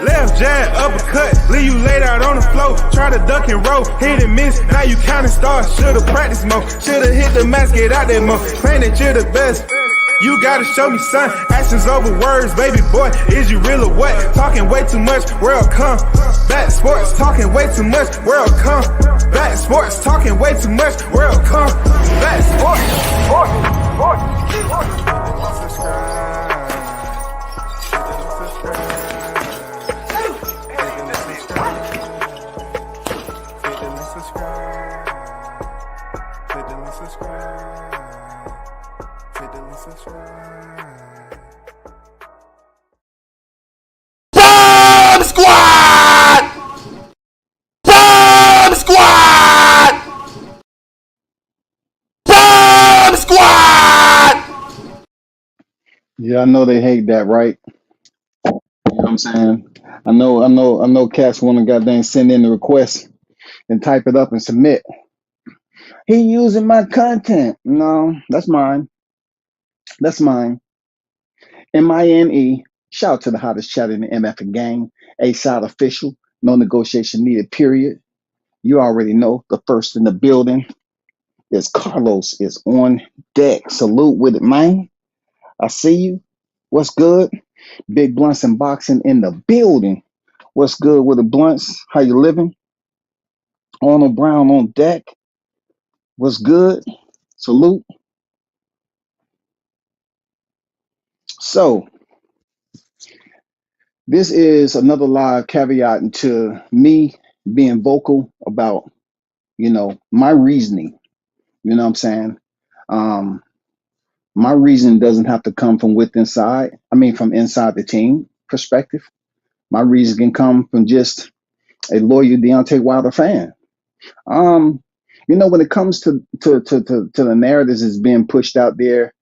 Left jab, uppercut, leave you laid out on the floor. Try to duck and roll, hit and miss. Now you counting stars, should've practiced more. Should've hit the mask, get out there more. Claim that you're the best. You gotta show me, son. Actions over words, baby boy. Is you real or what? Talking way too much, world come. Back sports, talking way too much, world come. Back sports, talking way too much, world come. Back sports, Bomb Squad! Bomb Squad! Bomb Squad! Yeah, I know they hate that, right? You know what I'm saying? I know cats wanna goddamn send in the request and type it up and submit. He using my content. No, that's mine. That's mine. MINE. Shout out to the hottest chat in the MF gang. A-side official. No negotiation needed, period. You already know the first in the building is Carlos is on deck. Salute with it, man. I see you. What's good? Big Blunts and Boxing in the building. What's good with the Blunts? How you living? Arnold Brown on deck. What's good? Salute. So, this is another live caveat into me being vocal about, my reasoning. You know what I'm saying? Um, my reason doesn't have to come from from inside the team perspective. My reason can come from just a loyal Deontay Wilder fan. When it comes to the narratives that's being pushed out there,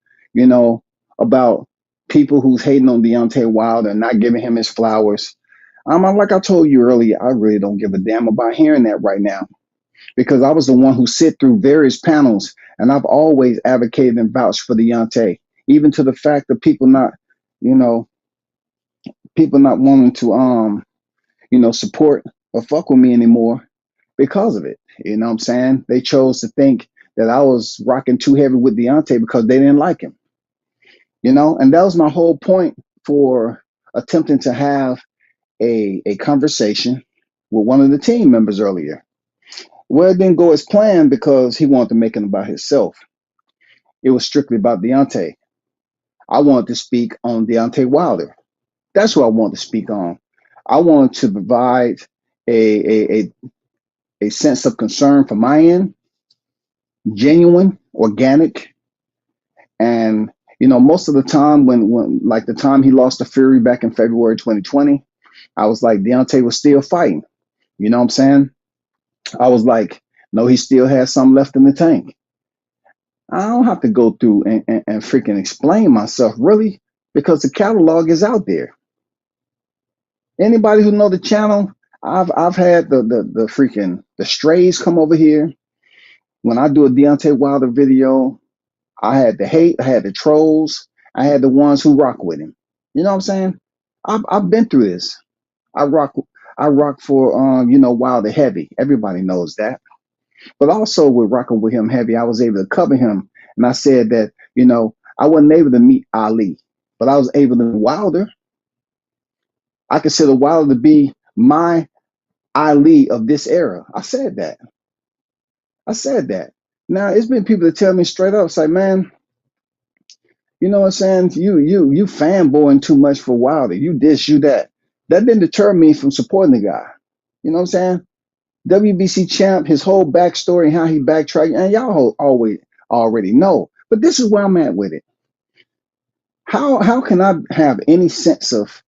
about people who's hating on Deontay Wilder and not giving him his flowers. Like I told you earlier, I really don't give a damn about hearing that right now because I was the one who sit through various panels and I've always advocated and vouched for Deontay, even to the fact of people not wanting to support or fuck with me anymore because of it. You know what I'm saying? They chose to think that I was rocking too heavy with Deontay because they didn't like him. And that was my whole point for attempting to have a conversation with one of the team members earlier. Well, it didn't go as planned because he wanted to make it about himself. It was strictly about Deontay. I wanted to speak on Deontay Wilder. That's what I wanted to speak on. I wanted to provide a sense of concern from my end, genuine, organic, and most of the time when like the time he lost to Fury back in February 2020, I was like, Deontay was still fighting. You know what I'm saying? I was like, no, he still has some left in the tank. I don't have to go through and freaking explain myself, really, because the catalog is out there. Anybody who know the channel, I've had the freaking the strays come over here. When I do a Deontay Wilder video, I had the hate, I had the trolls, I had the ones who rock with him. You know what I'm saying? I've been through this. I rock for Wilder heavy. Everybody knows that. But also with rocking with him heavy, I was able to cover him. And I said that, I wasn't able to meet Ali, but I was able to meet Wilder. I consider Wilder to be my Ali of this era. I said that. Now it's been people that tell me straight up, it's like, man, you know what I'm saying? You fanboying too much for Wilder. You this, you that. That didn't deter me from supporting the guy. You know what I'm saying? WBC champ, his whole backstory and how he backtracked, and y'all already know. But this is where I'm at with it. How can I have any sense of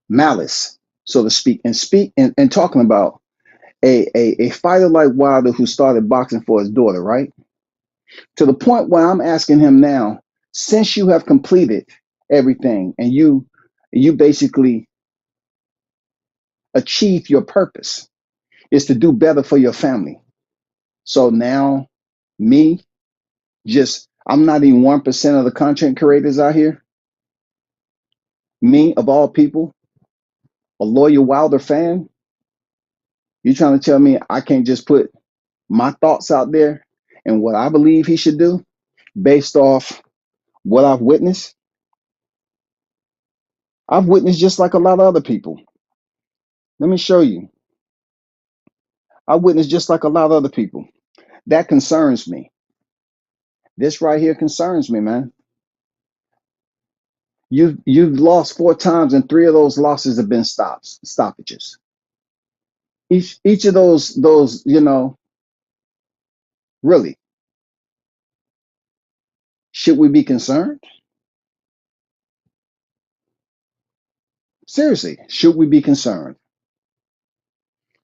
malice, so to speak, and talking about a fighter like Wilder who started boxing for his daughter, right? To the point where I'm asking him now, since you have completed everything and you basically achieved your purpose, is to do better for your family. So now I'm not even 1% of the content creators out here. Me, of all people, a loyal Wilder fan, you trying to tell me I can't just put my thoughts out there and what I believe he should do based off what I've witnessed? I've witnessed just like a lot of other people. Let me show you. I witnessed just like a lot of other people. That concerns me. This right here concerns me, man. You've lost 4 times, and 3 of those losses have been stoppages. Each of those, really, should we be concerned? Seriously, should we be concerned?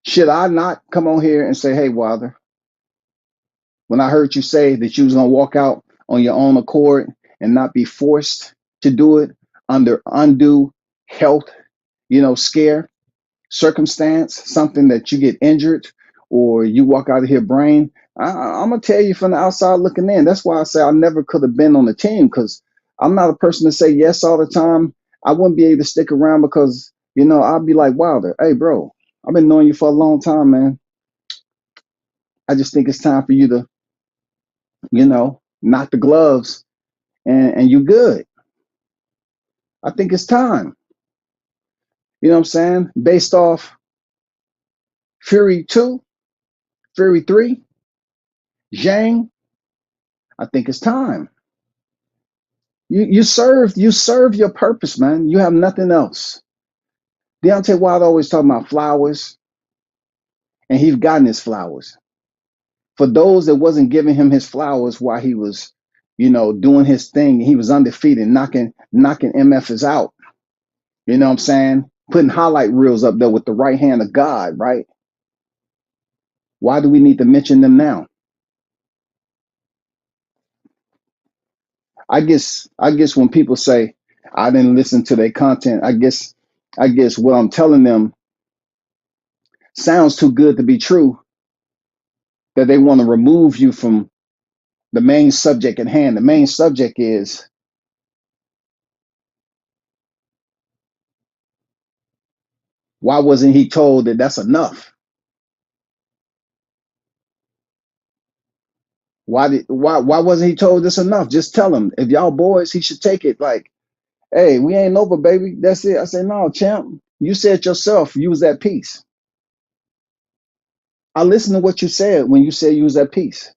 Should I not come on here and say, hey, Wilder, when I heard you say that you was gonna walk out on your own accord and not be forced to do it under undue health, scare, circumstance, something that you get injured or you walk out of here brain. I'm gonna tell you from the outside looking in. That's why I say I never could have been on the team, because I'm not a person to say yes all the time. I wouldn't be able to stick around because I'd be like, Wilder, hey bro, I've been knowing you for a long time, man. I just think it's time for you to, knock the gloves and you good. I think it's time. You know what I'm saying? Based off Fury 2, Fury 3, Zhang, I think it's time. You serve your purpose, man. You have nothing else. Deontay Wilder always talking about flowers, and he's gotten his flowers. For those that wasn't giving him his flowers while he was, doing his thing, he was undefeated, knocking MFs out. You know what I'm saying? Putting highlight reels up there with the right hand of God, right? Why do we need to mention them now? I guess when people say I didn't listen to their content, I guess what I'm telling them sounds too good to be true, that they want to remove you from the main subject at hand. The main subject is, why wasn't he told that that's enough? Why wasn't he told this enough? Just tell him, if y'all boys, he should take it like, hey, we ain't over, baby. That's it. I said, no, champ. You said yourself you was at peace. I listened to what you said when you said you was at peace.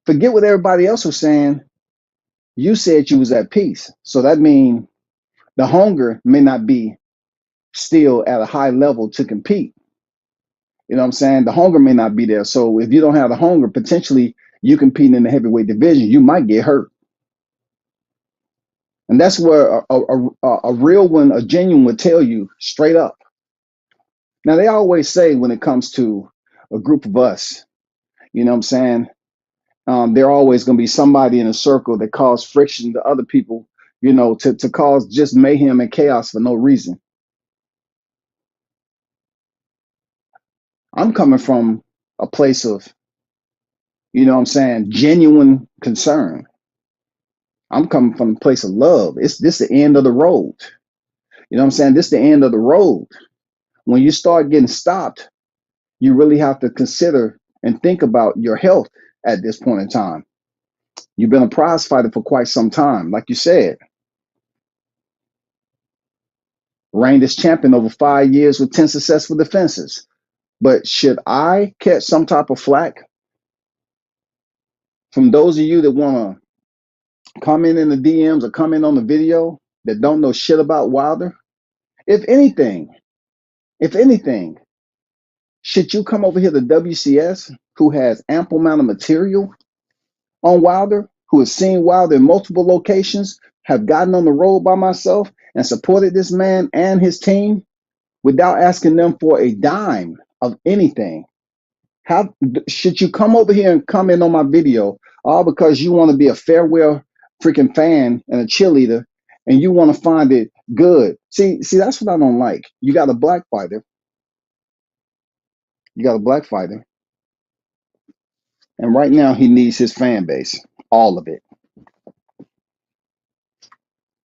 Forget what everybody else was saying. You said you was at peace. So that means the hunger may not be still at a high level to compete. You know what I'm saying? The hunger may not be there. So if you don't have the hunger, potentially you competing in the heavyweight division, you might get hurt. And that's where a real one, a genuine would tell you straight up. Now, they always say when it comes to a group of us, you know what I'm saying? There always going to be somebody in a circle that cause friction to other people, to cause just mayhem and chaos for no reason. I'm coming from a place of, genuine concern. I'm coming from a place of love. It's this the end of the road. You know what I'm saying? This the end of the road. When you start getting stopped, you really have to consider and think about your health at this point in time. You've been a prize fighter for quite some time. Like you said, reigned as champion over 5 years with 10 successful defenses. But should I catch some type of flack from those of you that want to comment in the DMs or comment on the video that don't know shit about Wilder? If anything, should you come over here to WCS, who has ample amount of material on Wilder, who has seen Wilder in multiple locations, have gotten on the road by myself and supported this man and his team without asking them for a dime of anything? How should you come over here and comment on my video all because you want to be a farewell freaking fan and a cheerleader and you want to find it good? See, that's what I don't like. You got a black fighter. You got a black fighter. And right now he needs his fan base, all of it.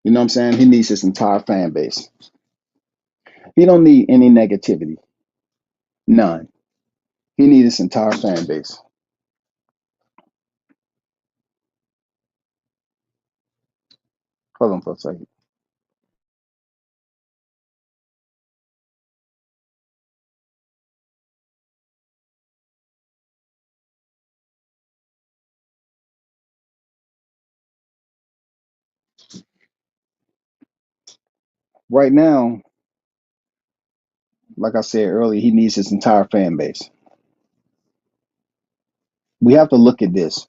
You know what I'm saying? He needs his entire fan base. He don't need any negativity. None. He needs his entire fan base. Hold on for a second. Right now, like I said earlier, he needs his entire fan base. We have to look at this.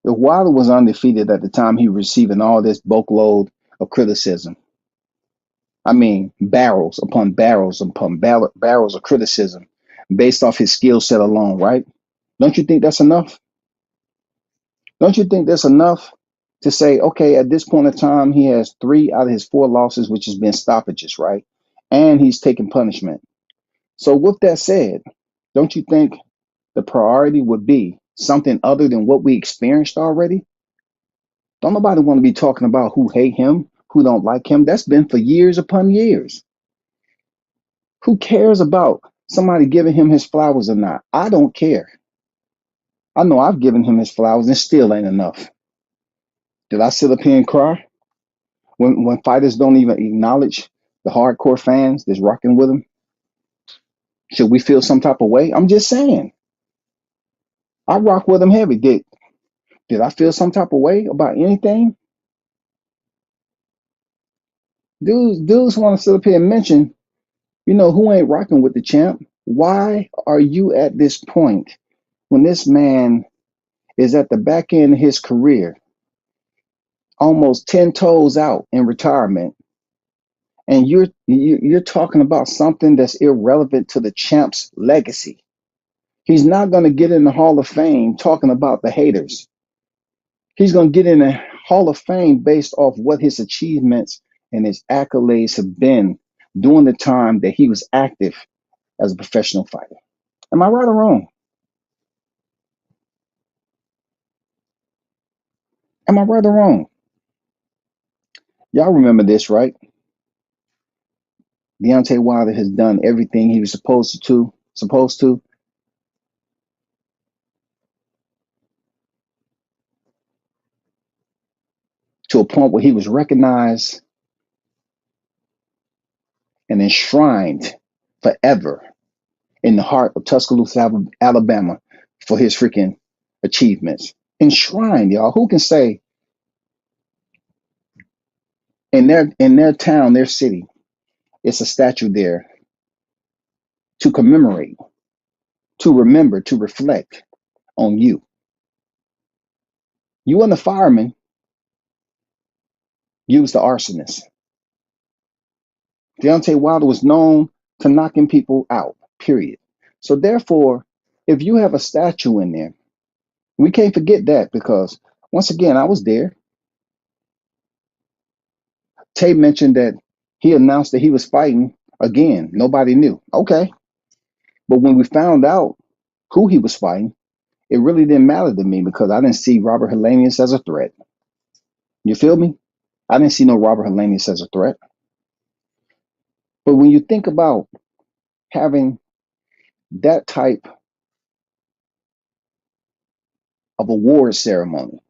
If Wilder was undefeated at the time he was receiving all this bulk load of criticism, I mean, barrels upon barrels upon barrels of criticism based off his skill set alone, right? Don't you think that's enough? Don't you think that's enough to say, okay, at this point in time, he has 3 out of his 4 losses, which has been stoppages, right? And he's taking punishment. So, with that said, don't you think the priority would be something other than what we experienced already? Don't nobody want to be talking about who hate him, who don't like him. That's been for years upon years. Who cares about somebody giving him his flowers or not? I don't care. I know I've given him his flowers and still ain't enough. Did I sit up here and cry when fighters don't even acknowledge the hardcore fans that's rocking with him? Should we feel some type of way? I'm just saying. I rock with him heavy. Did I feel some type of way about anything? Dudes want to sit up here and mention, who ain't rocking with the champ? Why are you at this point when this man is at the back end of his career, almost 10 toes out in retirement, and you're talking about something that's irrelevant to the champ's legacy? He's not going to get in the Hall of Fame talking about the haters. He's going to get in the Hall of Fame based off what his achievements and his accolades have been during the time that he was active as a professional fighter. Am I right or wrong? Am I right or wrong? Y'all remember this, right? Deontay Wilder has done everything he was to a point where he was recognized and enshrined forever in the heart of Tuscaloosa, Alabama, for his freaking achievements. Enshrined, y'all. Who can say in their town, their city, it's a statue there to commemorate, to remember, to reflect on you. You and the fireman, you was the arsonist. Deontay Wilder was known to knocking people out, period. So therefore, if you have a statue in there, we can't forget that, because once again, I was there. Tay mentioned that he announced that he was fighting again. Nobody knew. Okay. But when we found out who he was fighting, it really didn't matter to me, because I didn't see Robert Helenius as a threat. You feel me? I didn't see no Robert Helenius as a threat. But when you think about having that type of award ceremony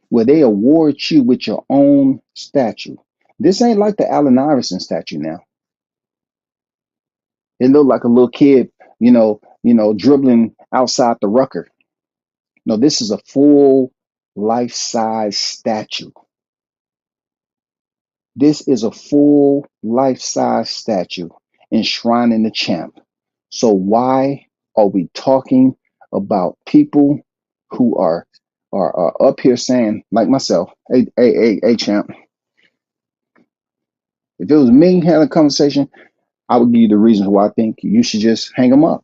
where they award you with your own statue, this ain't like the Allen Iverson statue now. It looked like a little kid, dribbling outside the rucker. No, this is a full life-size statue. This is a full life-size statue enshrining the champ. So why are we talking about people who are up here saying, like myself, hey, champ, if it was me having a conversation, I would give you the reasons why I think you should just hang them up.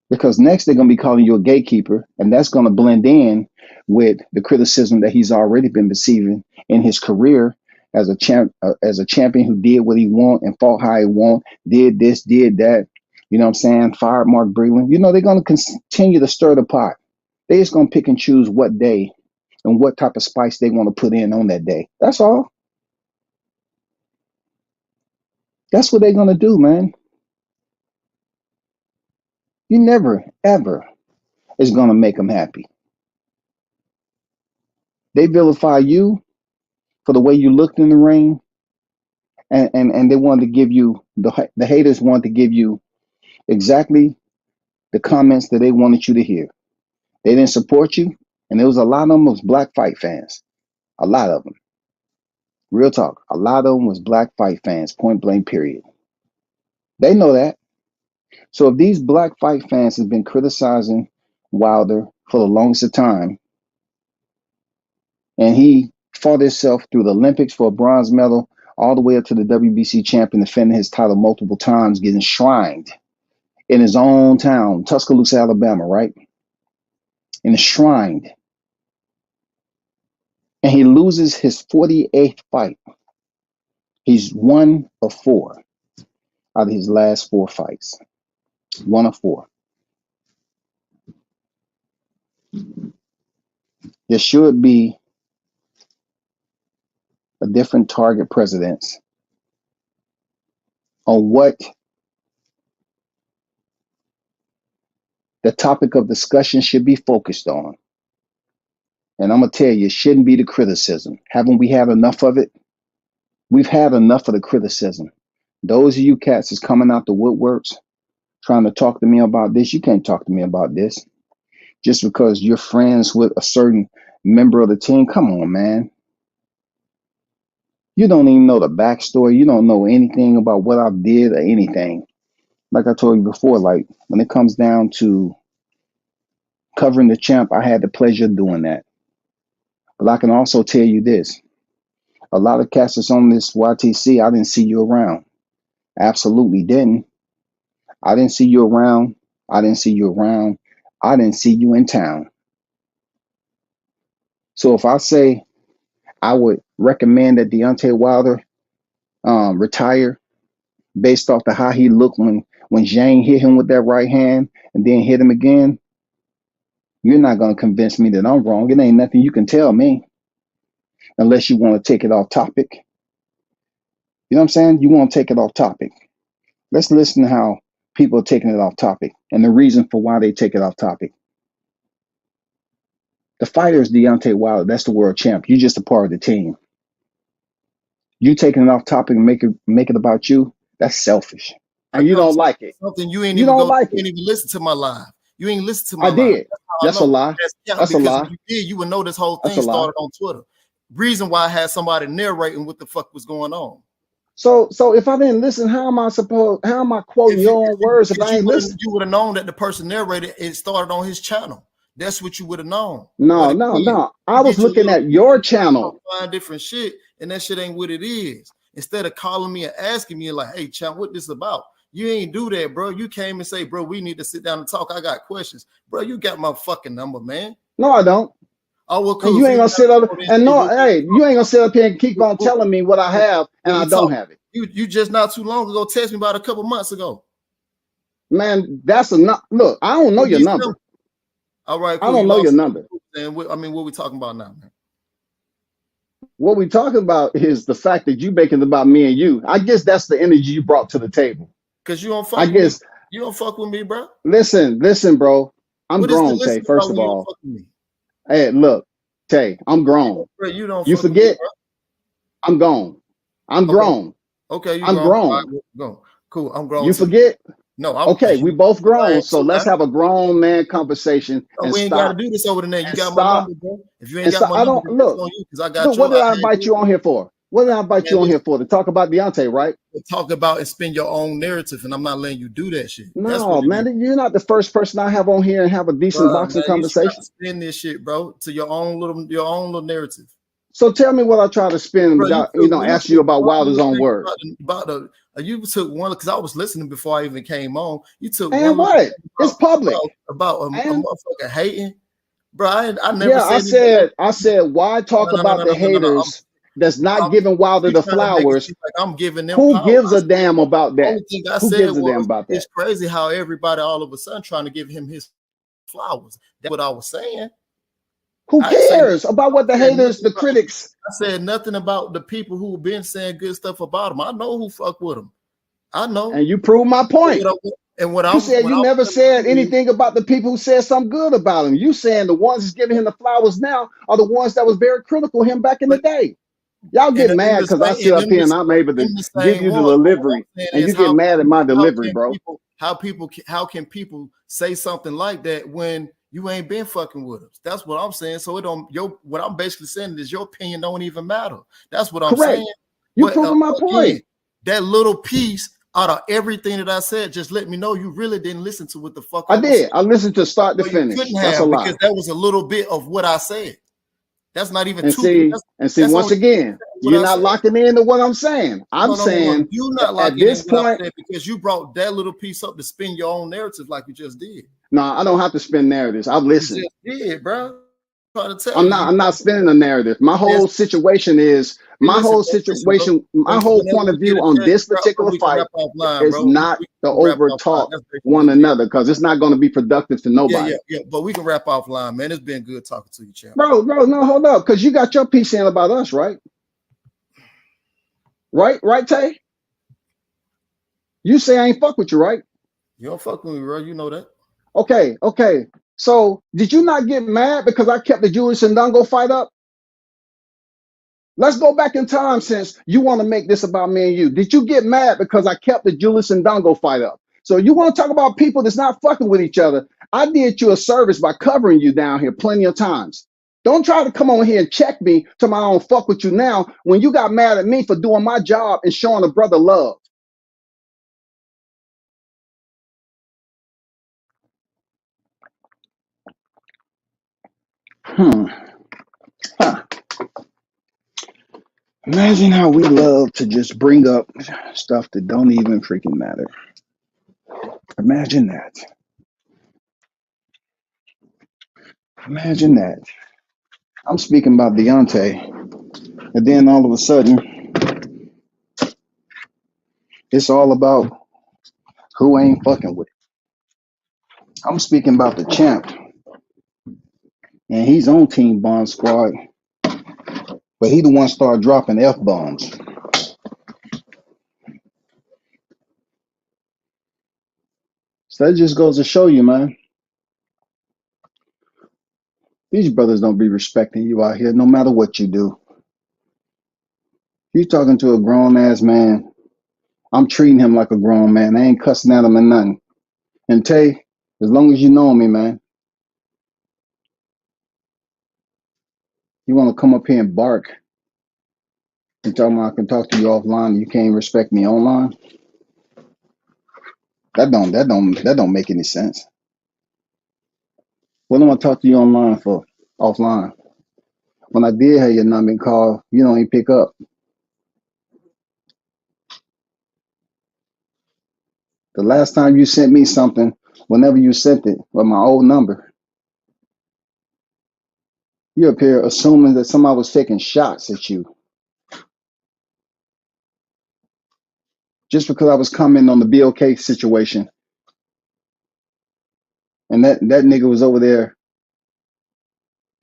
Because next they're going to be calling you a gatekeeper, and that's going to blend in with the criticism that he's already been receiving in his career as a champion who did what he want and fought how he want, did this, did that. You know what I'm saying? Fired Mark Breland. They're going to continue to stir the pot. They're just going to pick and choose what day and what type of spice they want to put in on that day. That's all. That's what they're going to do, man. You never, ever is going to make them happy. They vilify you for the way you looked in the ring, and they wanted to give you, the haters wanted to give you exactly the comments that they wanted you to hear. They didn't support you, and there was a lot of them was black fight fans. A lot of them. Real talk. A lot of them was black fight fans, point blank, period. They know that. So if these black fight fans have been criticizing Wilder for the longest of time, and he fought himself through the Olympics for a bronze medal, all the way up to the WBC champion, defending his title multiple times, getting shrined in his own town, Tuscaloosa, Alabama, right? Enshrined. And he loses his 48th fight. He's 1 of 4 out of his last 4 fights. 1 of 4. There should be a different target precedence on what the topic of discussion should be focused on. And I'm going to tell you, it shouldn't be the criticism. Haven't we had enough of it? We've had enough of the criticism. Those of you cats is coming out the woodworks trying to talk to me about this. You can't talk to me about this just because you're friends with a certain member of the team. Come on, man. You don't even know the backstory. You don't know anything about what I did or anything. Like I told you before, like when it comes down to covering the champ, I had the pleasure of doing that. But I can also tell you this. A lot of cats that's on this YTC, I didn't see you around. Absolutely didn't. I didn't see you around. I didn't see you around. I didn't see you in town. So if I say I would recommend that Deontay Wilder retire based off the how he looked when Zhang hit him with that right hand and then hit him again, you're not going to convince me that I'm wrong. It ain't nothing you can tell me unless you want to take it off topic. You know what I'm saying? You want to take it off topic. Let's listen to how people are taking it off topic and the reason for why they take it off topic. The fighter is Deontay Wilder. That's the world champ. You're just a part of the team. You taking it off topic and make it about you, that's selfish. And you don't like it. Something you ain't You even don't like you it. ain't even listen to my live. You ain't listen to my I live. did. That's a lie. That's a lie. If you did, you would know this whole That's thing a lie. started on Twitter. Reason why I had somebody narrating what the fuck was going on. So if I didn't listen, how am I quoting your own words if I ain't listening? You would have known that the person narrated it started on his channel. That's what you would have known. No. I was looking at your channel. Find different shit, and that shit ain't what it is. Instead of calling me and asking me like, "Hey, champ, what this about?" You ain't do that, bro. You came and say, "Bro, we need to sit down and talk. I got questions." Bro, you got my fucking number, man. No, I don't. Oh, well, cool. And you ain't gonna sit up and no, hey, you ain't gonna sit up here and keep on telling me what I have and I don't have it. You just not too long ago text me about a couple months ago. Man, that's enough. Look, I don't know your number. All right, cool. I don't know your number. And I mean, what we talking about now, man? What we talking about is the fact that you making it about me and you. I guess that's the energy you brought to the table. Cause you don't fuck with me. You don't fuck with me, bro. Listen, bro. I'm grown, Tay. First of all. Hey, look, Tay, I'm grown. Bro, you forget? I'm gone. I'm grown. Okay, I'm grown. Right, go. Cool. I'm grown. You forget? No. Okay, we both grown. So let's have a grown man conversation. No, we ain't got to do this over there. You got my number, bro. If you ain't got my number, look. I got look, what did I invite you on here for? What did I invite you on here for? To talk about Deontay, right? To talk about and spin your own narrative, and I'm not letting you do that shit. No, man, you're not the first person I have on here and have a decent boxing conversation. Spin this shit, bro, to your own little narrative. So tell me what I try to spin without, ask you about Wilder's own words. You took one because I was listening before I even came on. You took and one. What? It's public about a motherfucker hating, bro. I never. Yeah, I said why talk about the haters that's not giving Wilder the flowers. Like I'm giving them. Who gives a damn about that? Who gives a damn about that? It's crazy how everybody all of a sudden trying to give him his flowers. That's what I was saying. Who I ain't say nothing. cares about what the I said haters, nothing the about, critics? I said nothing about the people who've been saying good stuff about him. I know who fuck with him. I know. And you prove my And point. what You I'm said what you I'm never telling said you is, anything about the people who said something good about him. You saying the ones that's giving him the flowers now are the ones that was very critical of him back in the but day. Y'all and get them mad the because I same sit and up them here and I'm able to the give same you the ones. But what I'm delivery, saying and is you get mad at my how delivery, can bro. people how can people say something like that when you ain't been fucking with us? That's what I'm saying. So it don't what I'm basically saying is your opinion don't even matter. That's what I'm Correct. saying. You But proving my again, point. that little piece out of everything that I said just let me know you really didn't listen to what the fuck I I was did. saying. I listened to start to Well, you finish. couldn't That's a have lie. because that was a little bit of what I said. That's not even And two. see, and see, That's once only again, what you're I not said. locking into what I'm saying. I'm No. saying You not at locking in this what I point, said because you brought that little piece up to spin your own narrative like you just did. no, I don't have to spin narratives. I've You listened. just did, bro. I'm trying to tell I'm you. not. I'm not spinning a narrative. My Just whole situation is hey, my listen, whole bro. Listen, bro. situation. My whole Whenever point we of get view a on chance, this bro, particular we can fight wrap offline, is bro. not We to can wrap over offline. talk That's basically one what it is. another because it's not going to be productive to nobody. Yeah. But we can wrap offline, man. It's been good talking to you, champ. Bro, no, hold up, because you got your piece in about us, right? Right, Tay. You say I ain't fuck with you, right? You don't fuck with me, bro. You know that. Okay. So did you not get mad because I kept the Julius and Dango fight up? Let's go back in time since you want to make this about me and you. Did you get mad because I kept the Julius and Dango fight up? So you want to talk about people that's not fucking with each other? I did you a service by covering you down here plenty of times. Don't try to come on here and check me to my own fuck with you now when you got mad at me for doing my job and showing a brother love. Hmm. Huh. Imagine how we love to just bring up stuff that don't even freaking matter. Imagine that. Imagine that. I'm speaking about Deontay, and then all of a sudden, it's all about who ain't fucking with it. I'm speaking about the champ, and he's on Team Bond Squad, but he the one started dropping F bombs. So that just goes to show you, man, these brothers don't be respecting you out here, no matter what you do. You talking to a grown ass man. I'm treating him like a grown man. I ain't cussing at him or nothing. And Tay, as long as you know me, man, you want to come up here and bark and tell me I can talk to you offline and you can't respect me online? That don't make any sense. What am I talk to you online for? Offline. When I did have your number and call, you don't even pick up. The last time you sent me something, whenever you sent it with my old number, you appear assuming that somebody was taking shots at you just because I was commenting on the BLK situation, and that nigga was over there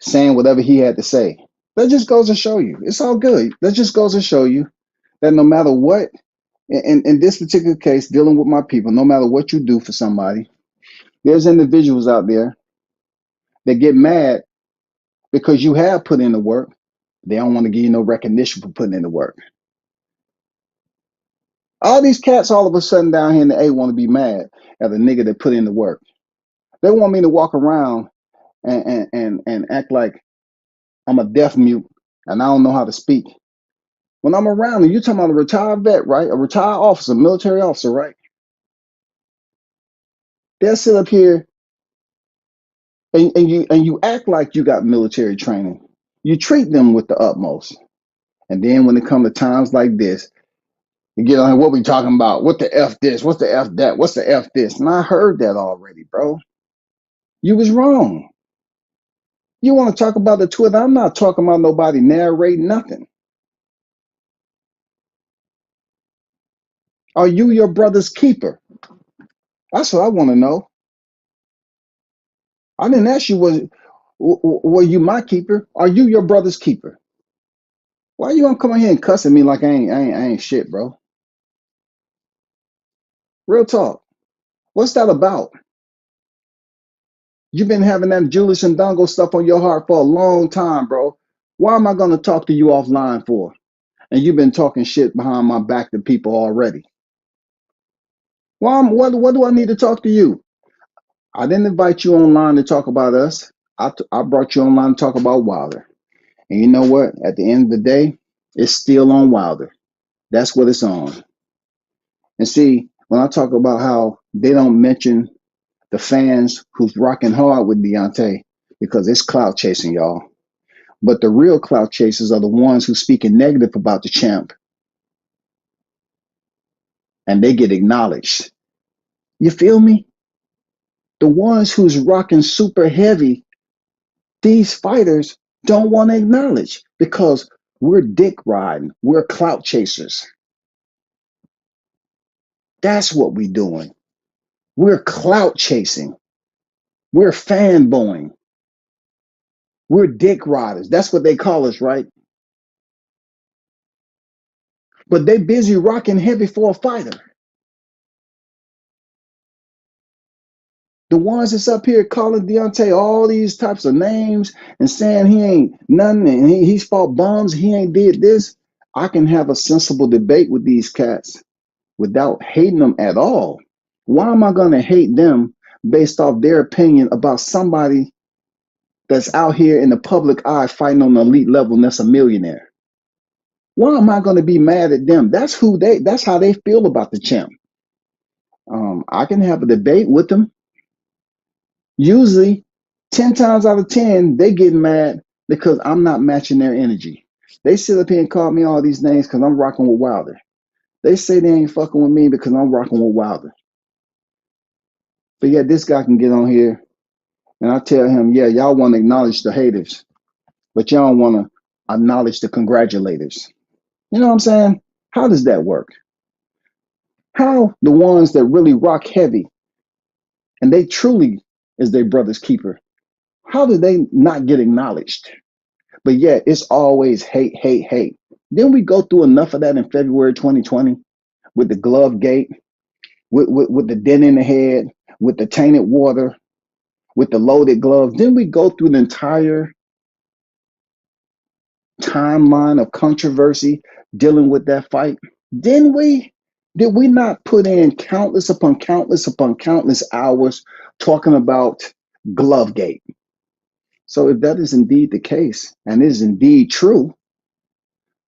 saying whatever he had to say. That just goes to show you. It's all good. That just goes to show you that no matter what, in this particular case, dealing with my people, no matter what you do for somebody, there's individuals out there that get mad because you have put in the work. They don't want to give you no recognition for putting in the work. All these cats all of a sudden down here in the A want to be mad at the nigga that put in the work. They want me to walk around and act like I'm a deaf mute and I don't know how to speak. When I'm around and you're talking about a retired vet, right? A retired officer, military officer, right? They'll sit up here and you act like you got military training. You treat them with the utmost. And then when it comes to times like this, you get on what we talking about? What the F this? What's the F that? What's the F this? And I heard that already, bro. You was wrong. You want to talk about the Twitter? I'm not talking about nobody narrating nothing. Are you your brother's keeper? That's what I want to know. I didn't ask you Were you my keeper? Are you your brother's keeper? Why you gonna come in here and cussing me like I ain't shit, bro? Real talk. What's that about? You've been having that Julius and Dongo stuff on your heart for a long time, bro. Why am I gonna talk to you offline for? And you've been talking shit behind my back to people already. What do I need to talk to you? I didn't invite you online to talk about us. I brought you online to talk about Wilder. And you know what? At the end of the day, it's still on Wilder. That's what it's on. And see, when I talk about how they don't mention the fans who's rocking hard with Deontay, because it's clout chasing, y'all. But the real clout chasers are the ones who speaking negative about the champ, and they get acknowledged. You feel me? The ones who's rocking super heavy, these fighters don't want to acknowledge because we're dick riding. We're clout chasers. That's what we're doing. We're clout chasing. We're fanboying. We're dick riders. That's what they call us, right? But they busy rocking heavy for a fighter. The ones that's up here calling Deontay all these types of names and saying he ain't nothing and he's fought bombs, he ain't did this. I can have a sensible debate with these cats without hating them at all. Why am I going to hate them based off their opinion about somebody that's out here in the public eye fighting on the elite level and that's a millionaire? Why am I going to be mad at them? That's how they feel about the champ. I can have a debate with them. Usually 10 times out of 10, they get mad because I'm not matching their energy. They sit up here and call me all these names because I'm rocking with Wilder. They say they ain't fucking with me because I'm rocking with Wilder. But yeah, this guy can get on here and I tell him, yeah, y'all want to acknowledge the haters, but y'all don't want to acknowledge the congratulators. You know what I'm saying? How does that work? How the ones that really rock heavy and they truly is their brother's keeper, how do they not get acknowledged? But yet it's always hate, hate, hate. Didn't we go through enough of that in February 2020 with the glove gate, with the dent in the head, with the tainted water, with the loaded gloves? Didn't we go through the entire timeline of controversy dealing with that fight? Didn't we? Did we not put in countless upon countless upon countless hours talking about Glovegate? So if that is indeed the case and is indeed true,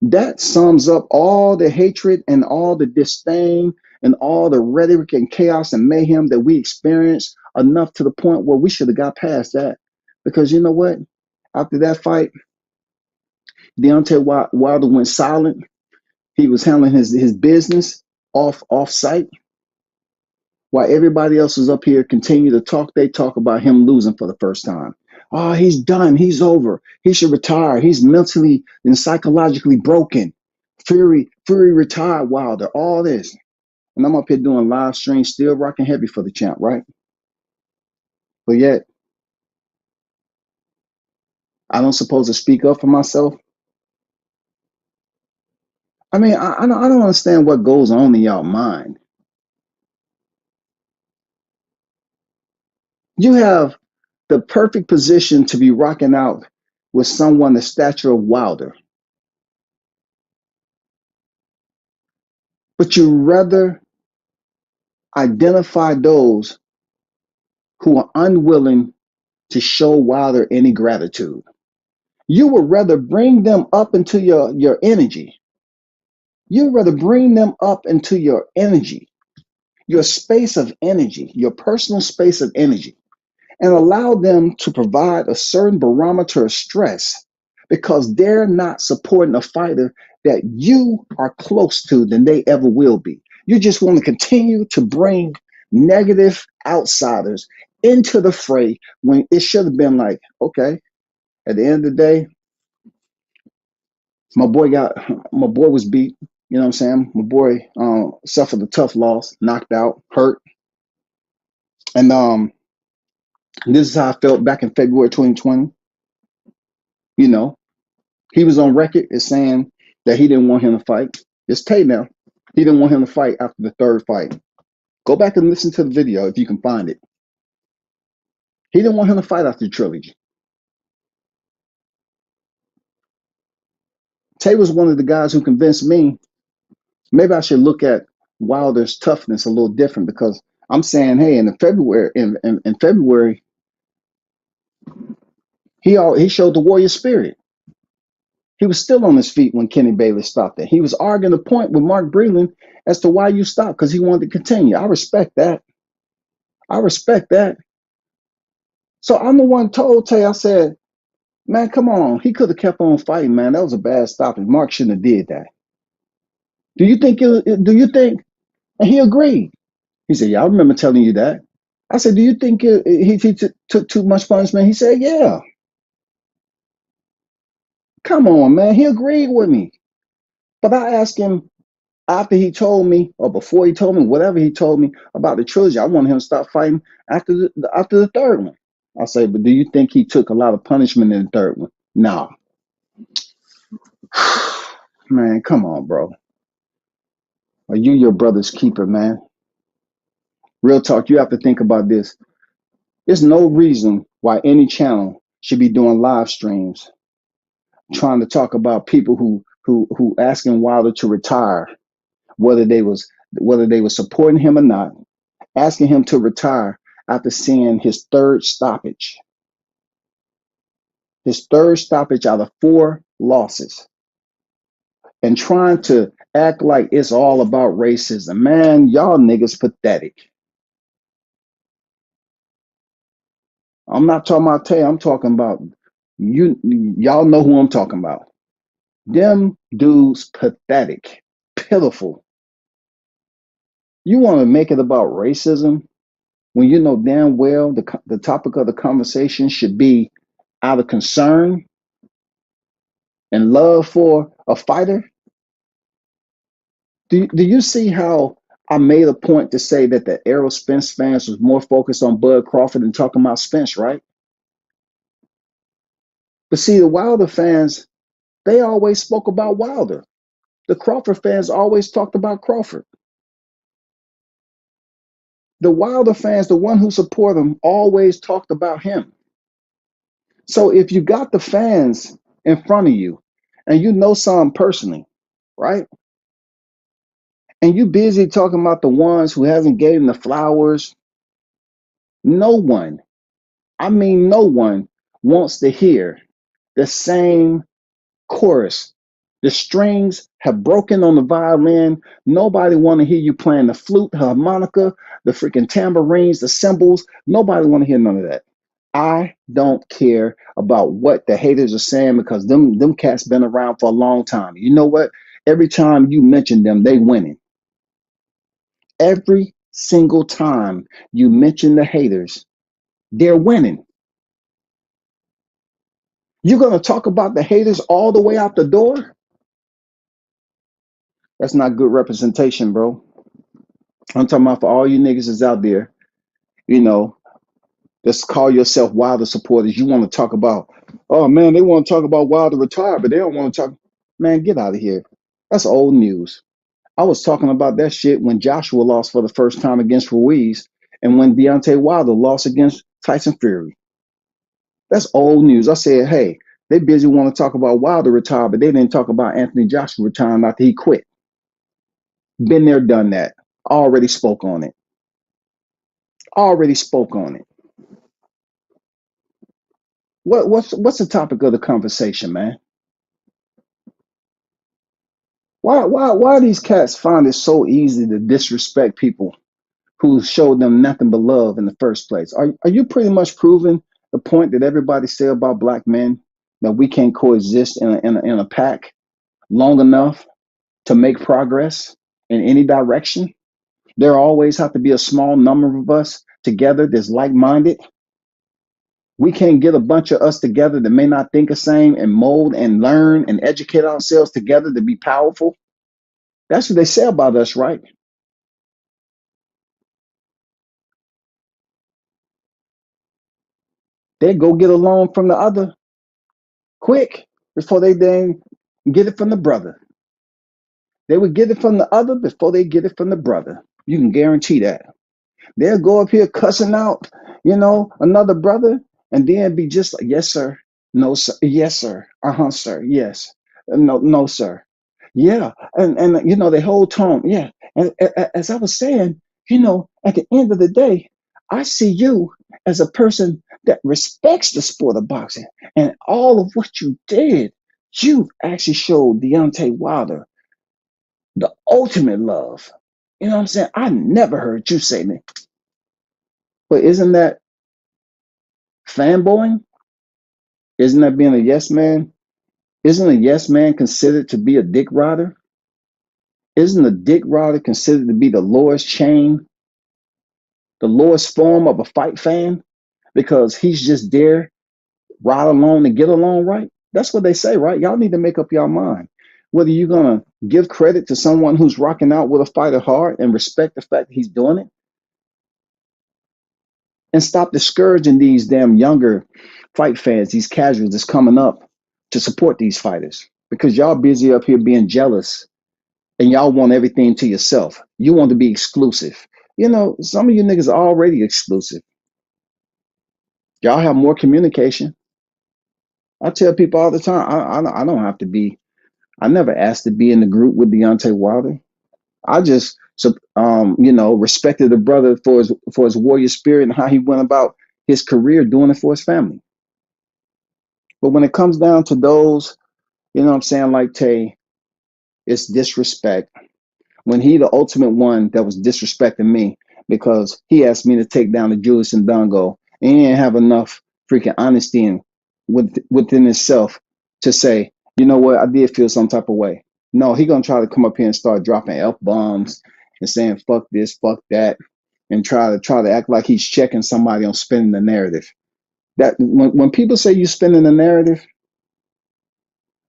that sums up all the hatred and all the disdain and all the rhetoric and chaos and mayhem that we experienced enough to the point where we should have got past that. Because you know what? After that fight, Deontay Wilder went silent. He was handling his business off site while everybody else was up here continue to talk. They talk about him losing for the first time. Oh, he's done. He's over. He should retire. He's mentally and psychologically broken. Fury retired Wilder. All this. And I'm up here doing live streams, still rocking heavy for the champ, right? But yet, I don't supposed to speak up for myself. I mean, I don't understand what goes on in y'all mind. You have the perfect position to be rocking out with someone the stature of Wilder. But you rather identify those who are unwilling to show Wilder any gratitude. You would rather bring them up into your energy. You'd rather bring them up into your energy, your space of energy, your personal space of energy, and allow them to provide a certain barometer of stress because they're not supporting a fighter that you are close to than they ever will be. You just want to continue to bring negative outsiders into the fray when it should have been like, okay, at the end of the day, my boy was beat. You know what I'm saying? My boy suffered a tough loss, knocked out, hurt. And this is how I felt back in February 2020. You know, he was on record as saying that he didn't want him to fight. It's Tay now. He didn't want him to fight after the third fight. Go back and listen to the video if you can find it. He didn't want him to fight after the trilogy. Tay was one of the guys who convinced me maybe I should look at Wilder's toughness a little different because I'm saying, hey, in February, he showed the warrior spirit. He was still on his feet when Kenny Bailey stopped it. He was arguing the point with Mark Breland as to why you stopped because he wanted to continue. I respect that. I respect that. So I'm the one told Tay, I said, man, come on. He could have kept on fighting, man. That was a bad stoppage. Mark shouldn't have did that. Do you think, and he agreed. He said, yeah, I remember telling you that. I said, do you think he took too much punishment? He said, yeah. Come on, man. He agreed with me. But I asked him after he told me, or before he told me, whatever he told me about the trilogy, I wanted him to stop fighting after the third one. I said, but do you think he took a lot of punishment in the third one? No. Man, come on, bro. Are you your brother's keeper, man? Real talk, you have to think about this. There's no reason why any channel should be doing live streams trying to talk about people who asking Wilder to retire, whether they was supporting him or not, asking him to retire after seeing his third stoppage out of 4 losses, and trying to act like it's all about racism. Man, y'all niggas pathetic. I'm not talking about Tay. I'm talking about you. Y'all know who I'm talking about. Them dudes pathetic, pitiful. You want to make it about racism when you know damn well the topic of the conversation should be out of concern and love for a fighter? Do you see how I made a point to say that the Errol Spence fans was more focused on Bud Crawford than talking about Spence, right? But see, the Wilder fans, they always spoke about Wilder. The Crawford fans always talked about Crawford. The Wilder fans, the one who support him, always talked about him. So if you got the fans in front of you and you know some personally, right? And you busy talking about the ones who hasn't gave him the flowers, no one, I mean no one wants to hear the same chorus. The strings have broken on the violin. Nobody want to hear you playing the flute, the harmonica, the freaking tambourines, the cymbals. Nobody want to hear none of that. I don't care about what the haters are saying because them cats been around for a long time. You know what? Every time you mention them, they winning. Every single time you mention the haters, they're winning. You're gonna talk about the haters all the way out the door? That's not good representation, bro. I'm talking about for all you niggas that's out there, you know, let's call yourself Wilder supporters. You want to talk about, oh man, they want to talk about Wilder retire, but they don't want to talk. Man, get out of here. That's old news. I was talking about that shit when Joshua lost for the first time against Ruiz and when Deontay Wilder lost against Tyson Fury. That's old news. I said, hey, they busy want to talk about Wilder retire, but they didn't talk about Anthony Joshua retiring after he quit. Been there, done that. Already spoke on it. Already spoke on it. What's the topic of the conversation, man? Why these cats find it so easy to disrespect people who showed them nothing but love in the first place? Are you pretty much proving the point that everybody say about black men that we can't coexist in a pack long enough to make progress in any direction? There always have to be a small number of us together that's like-minded. We can't get a bunch of us together that may not think the same and mold and learn and educate ourselves together to be powerful. That's what they say about us, right? They go get a loan from the other quick before they then get it from the brother. They would get it from the other before they get it from the brother. You can guarantee that. They'll go up here cussing out, another brother, and then be just like, yes, sir. No, sir. Yes, sir. Uh-huh, sir. Yes. No, no, sir. Yeah. And they whole tone. Yeah. And as I was saying, at the end of the day, I see you as a person that respects the sport of boxing. And all of what you did, you actually showed Deontay Wilder the ultimate love. You know what I'm saying? I never heard you say me. But isn't that fanboying? Isn't that being a yes man? Isn't a yes man considered to be a dick rider? Isn't a dick rider considered to be the lowest chain, the lowest form of a fight fan? Because he's just there, ride along and get along, right? That's what they say, right? Y'all need to make up your mind. Whether you're going to give credit to someone who's rocking out with a fighter hard and respect the fact that he's doing it, and stop discouraging these damn younger fight fans, these casuals that's coming up to support these fighters, because y'all busy up here being jealous and y'all want everything to yourself. You want to be exclusive. Some of you niggas are already exclusive. Y'all have more communication. I tell people all the time, I don't have to be, I never asked to be in the group with Deontay Wilder. I just, respected the brother for his warrior spirit and how he went about his career doing it for his family. But when it comes down to those, what I'm saying, like Tay, it's disrespect. When he the ultimate one that was disrespecting me because he asked me to take down the Julius and Dongo, and he didn't have enough freaking honesty within himself to say, you know what, I did feel some type of way. No, he gonna try to come up here and start dropping F bombs and saying fuck this, fuck that, and try to act like he's checking somebody on spinning the narrative. That when people say you spinning the narrative,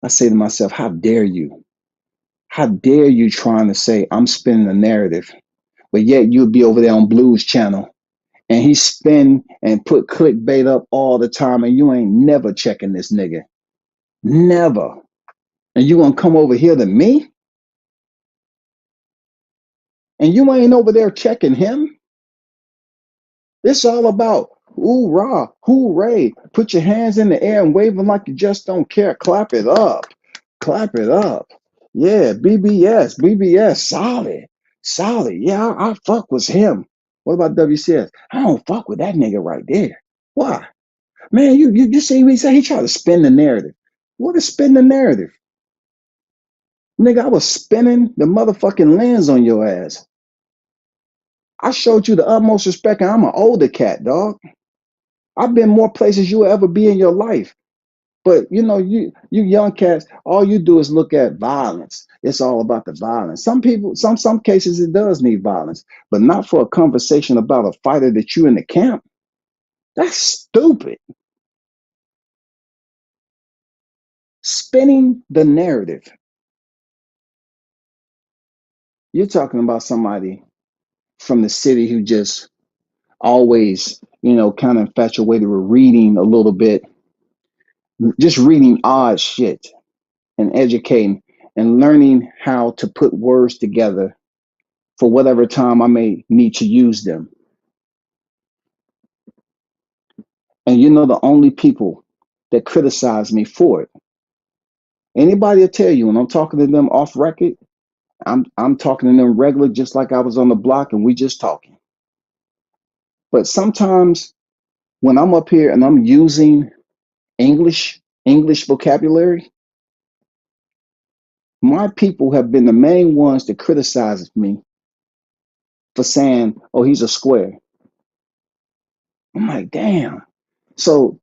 I say to myself, how dare you? How dare you trying to say I'm spinning the narrative, but yet you'll be over there on Blues Channel and he spin and put clickbait up all the time and you ain't never checking this nigga. Never. And you gonna come over here to me? And you ain't over there checking him? It's all about hoorah, hooray. Put your hands in the air and wave them like you just don't care. Clap it up. Clap it up. Yeah, BBS, solid. Solid. Yeah, I fuck with him. What about WCS? I don't fuck with that nigga right there. Why? Man, you see what he said? He tried to spin the narrative. What is spin the narrative? Nigga, I was spinning the motherfucking lens on your ass. I showed you the utmost respect, and I'm an older cat, dog. I've been more places you'll ever be in your life. But you young cats, all you do is look at violence. It's all about the violence. Some people, some cases, it does need violence, but not for a conversation about a fighter that you in the camp. That's stupid. Spinning the narrative. You're talking about somebody from the city who just always, kind of infatuated with reading a little bit, just reading odd shit and educating and learning how to put words together for whatever time I may need to use them. And the only people that criticize me for it, anybody will tell you when I'm talking to them off record, I'm talking to them regular, just like I was on the block and we just talking. But sometimes when I'm up here and I'm using English vocabulary, my people have been the main ones that criticize me for saying, "Oh, he's a square." I'm like, damn. So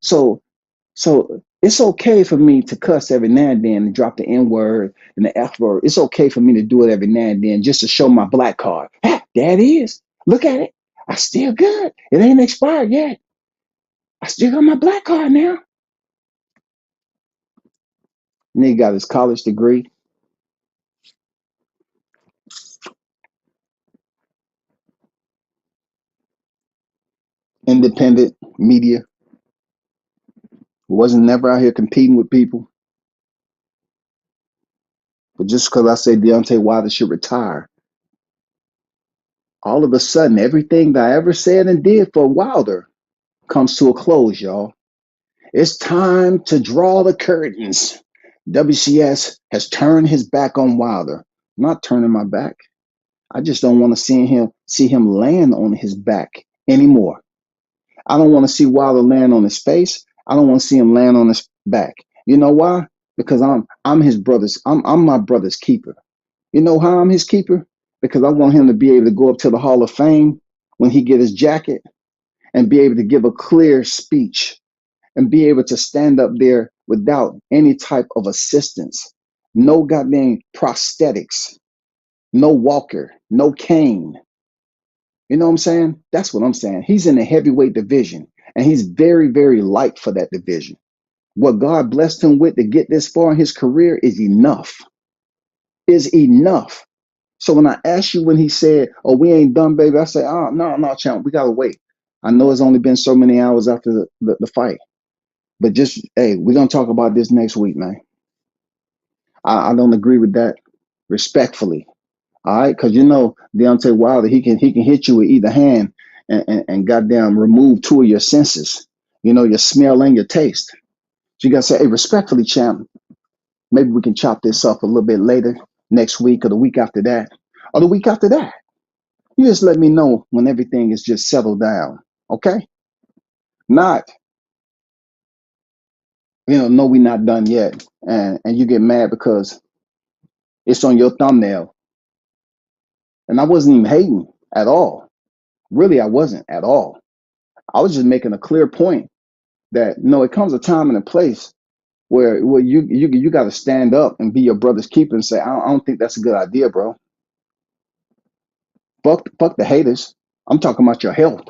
it's okay for me to cuss every now and then and drop the N word and the F word. It's okay for me to do it every now and then just to show my black card. Ah, there it is. Look at it. I still good. It ain't expired yet. I still got my black card now. Nigga got his college degree. Independent media. Wasn't never out here competing with people. But just because I say Deontay Wilder should retire, all of a sudden, everything that I ever said and did for Wilder comes to a close, y'all. It's time to draw the curtains. WCS has turned his back on Wilder. I'm not turning my back. I just don't want to see him land on his back anymore. I don't want to see Wilder land on his face. I don't want to see him land on his back. You know why? Because I'm his brother's. I'm my brother's keeper. You know how I'm his keeper? Because I want him to be able to go up to the Hall of Fame when he get his jacket and be able to give a clear speech and be able to stand up there without any type of assistance. No goddamn prosthetics, no walker, no cane. You know what I'm saying? That's what I'm saying. He's in the heavyweight division and he's very, very light for that division. What God blessed him with to get this far in his career is enough. Is enough. So when I asked you when he said, "Oh, we ain't done, baby," I said, "Oh, no, champ, we gotta wait." I know it's only been so many hours after the fight, but just hey, we're gonna talk about this next week, man. I don't agree with that, respectfully. All right, because you know Deontay Wilder, he can hit you with either hand and goddamn remove two of your senses. You know, your smell and your taste. So you gotta say, "Hey, respectfully, champ, maybe we can chop this up a little bit later, next week or the week after that, or the week after that." You just let me know when everything is just settled down, okay? Not, no, we're not done yet, and you get mad because it's on your thumbnail. And I wasn't even hating at all. Really, I wasn't at all. I was just making a clear point that no, it comes a time and a place where you got to stand up and be your brother's keeper and say, I don't think that's a good idea, bro. Fuck the haters. I'm talking about your health.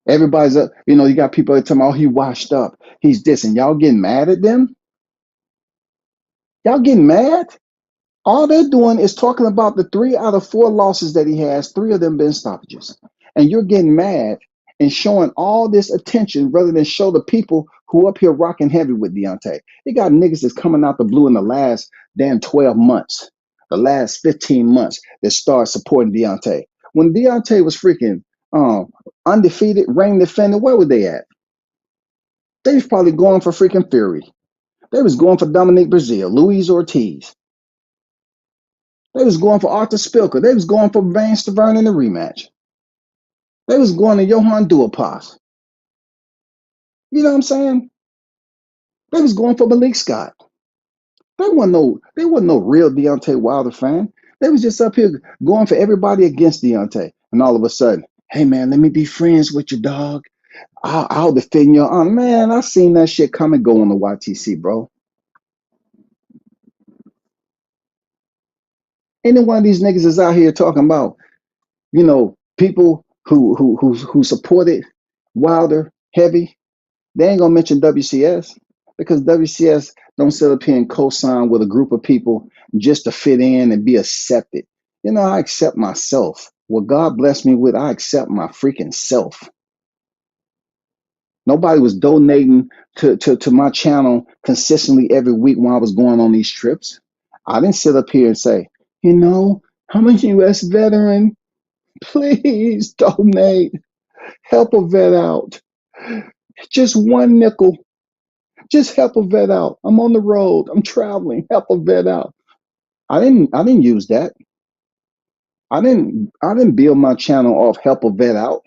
Everybody's up, you got people that tell me, "Oh, he washed up. He's this," and y'all getting mad at them. Y'all getting mad? All they're doing is talking about the 3 out of 4 losses that he has, 3 of them been stoppages. And you're getting mad and showing all this attention rather than show the people who up here rocking heavy with Deontay. You got niggas that's coming out the blue in the last damn 12 months, the last 15 months that start supporting Deontay. When Deontay was freaking undefeated, reigning defender, where were they at? They was probably going for freaking Fury. They was going for Dominic Brazil, Luis Ortiz. They was going for Arthur Spilker. They was going for Van Stavern in the rematch. They was going to Johan Duhaupas. You know what I'm saying? They was going for Malik Scott. They wasn't no real Deontay Wilder fan. They was just up here going for everybody against Deontay. And all of a sudden, "Hey man, let me be friends with your dog. I'll defend your honor." Man, I seen that shit come and go on the YTC, bro. Any one of these niggas is out here talking about, people who supported Wilder heavy. They ain't gonna mention WCS because WCS don't sit up here and co-sign with a group of people just to fit in and be accepted. I accept myself. What God blessed me with, I accept my freaking self. Nobody was donating to my channel consistently every week when I was going on these trips. I didn't sit up here and say, I'm a U.S. veteran. Please donate. Help a vet out. Just 1 nickel. Just help a vet out. I'm on the road. I'm traveling. Help a vet out. I didn't use that. I didn't build my channel off help a vet out.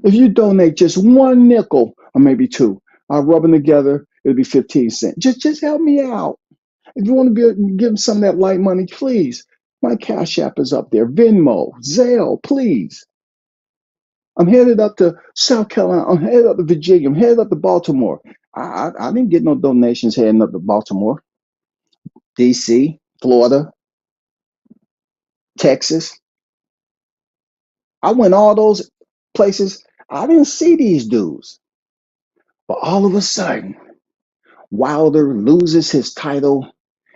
If you donate just 1 nickel or maybe 2, I'll rub them together. It'll be 15 cents. Just help me out. If you want to give some of that light money, please. My Cash App is up there. Venmo, Zelle, please. I'm headed up to South Carolina. I'm headed up to Virginia. I'm headed up to Baltimore. I didn't get no donations heading up to Baltimore, DC, Florida, Texas. I went all those places. I didn't see these dudes. But all of a sudden, Wilder loses his title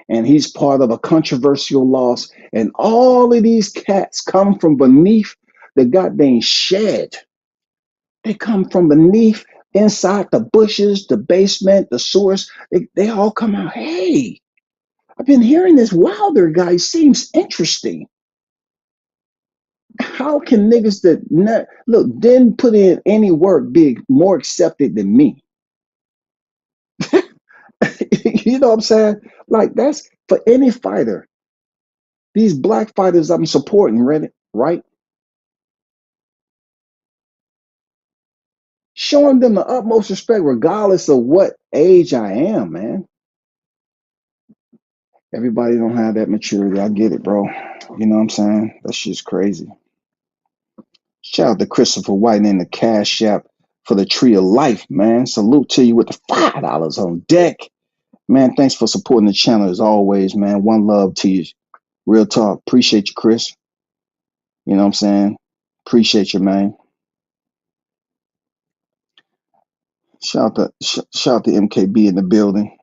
and he's part of a controversial loss. And all of these cats come from beneath the goddamn shed. They come from beneath, inside the bushes, the basement, the source. They all come out. Hey, I've been hearing this Wilder guy. Seems interesting. How can niggas that look didn't put in any work be more accepted than me? You know what I'm saying? Like that's for any fighter. These black fighters I'm supporting, right? Showing them the utmost respect, regardless of what age I am, man. Everybody don't have that maturity. I get it, bro. You know what I'm saying? That shit's crazy. Shout out to Christopher White in the Cash App for the Tree of Life, man. Salute to you with the $5 on deck. Man, thanks for supporting the channel as always, man. One love to you. Real talk. Appreciate you, Chris. You know what I'm saying? Appreciate you, man. Shout out to MKB in the building.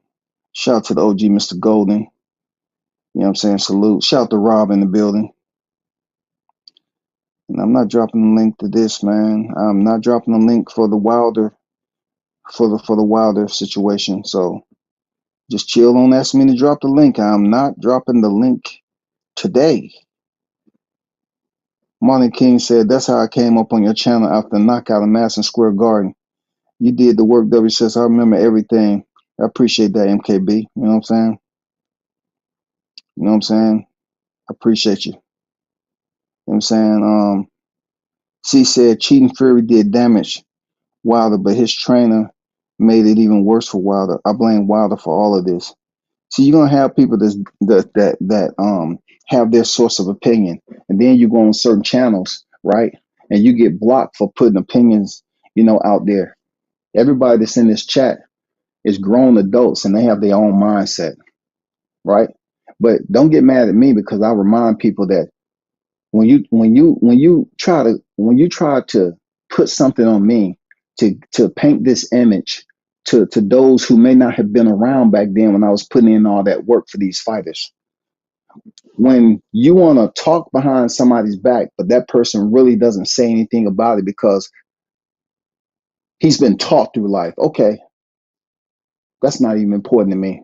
Shout out to the OG Mr. Golden. You know what I'm saying? Salute. Shout out to Rob in the building. And I'm not dropping the link to this, man. I'm not dropping the link for the Wilder for the Wilder situation. So just chill. Don't ask me to drop the link. I'm not dropping the link today. Martin King said, that's how I came up on your channel after the knockout of Madison Square Garden. You did the work, W says. I remember everything. I appreciate that, MKB. You know what I'm saying? You know what I'm saying? I appreciate you. You know what I'm saying? C said cheating Fury did damage Wilder, but his trainer made it even worse for Wilder. I blame Wilder for all of this. So you're gonna have people that have their source of opinion, and then you go on certain channels, right? And you get blocked for putting opinions, out there. Everybody that's in this chat is grown adults and they have their own mindset, right? But don't get mad at me because I remind people that when you try to put something on me to paint this image to those who may not have been around back then when I was putting in all that work for these fighters. When you want to talk behind somebody's back, but that person really doesn't say anything about it because he's been taught through life. Okay, that's not even important to me.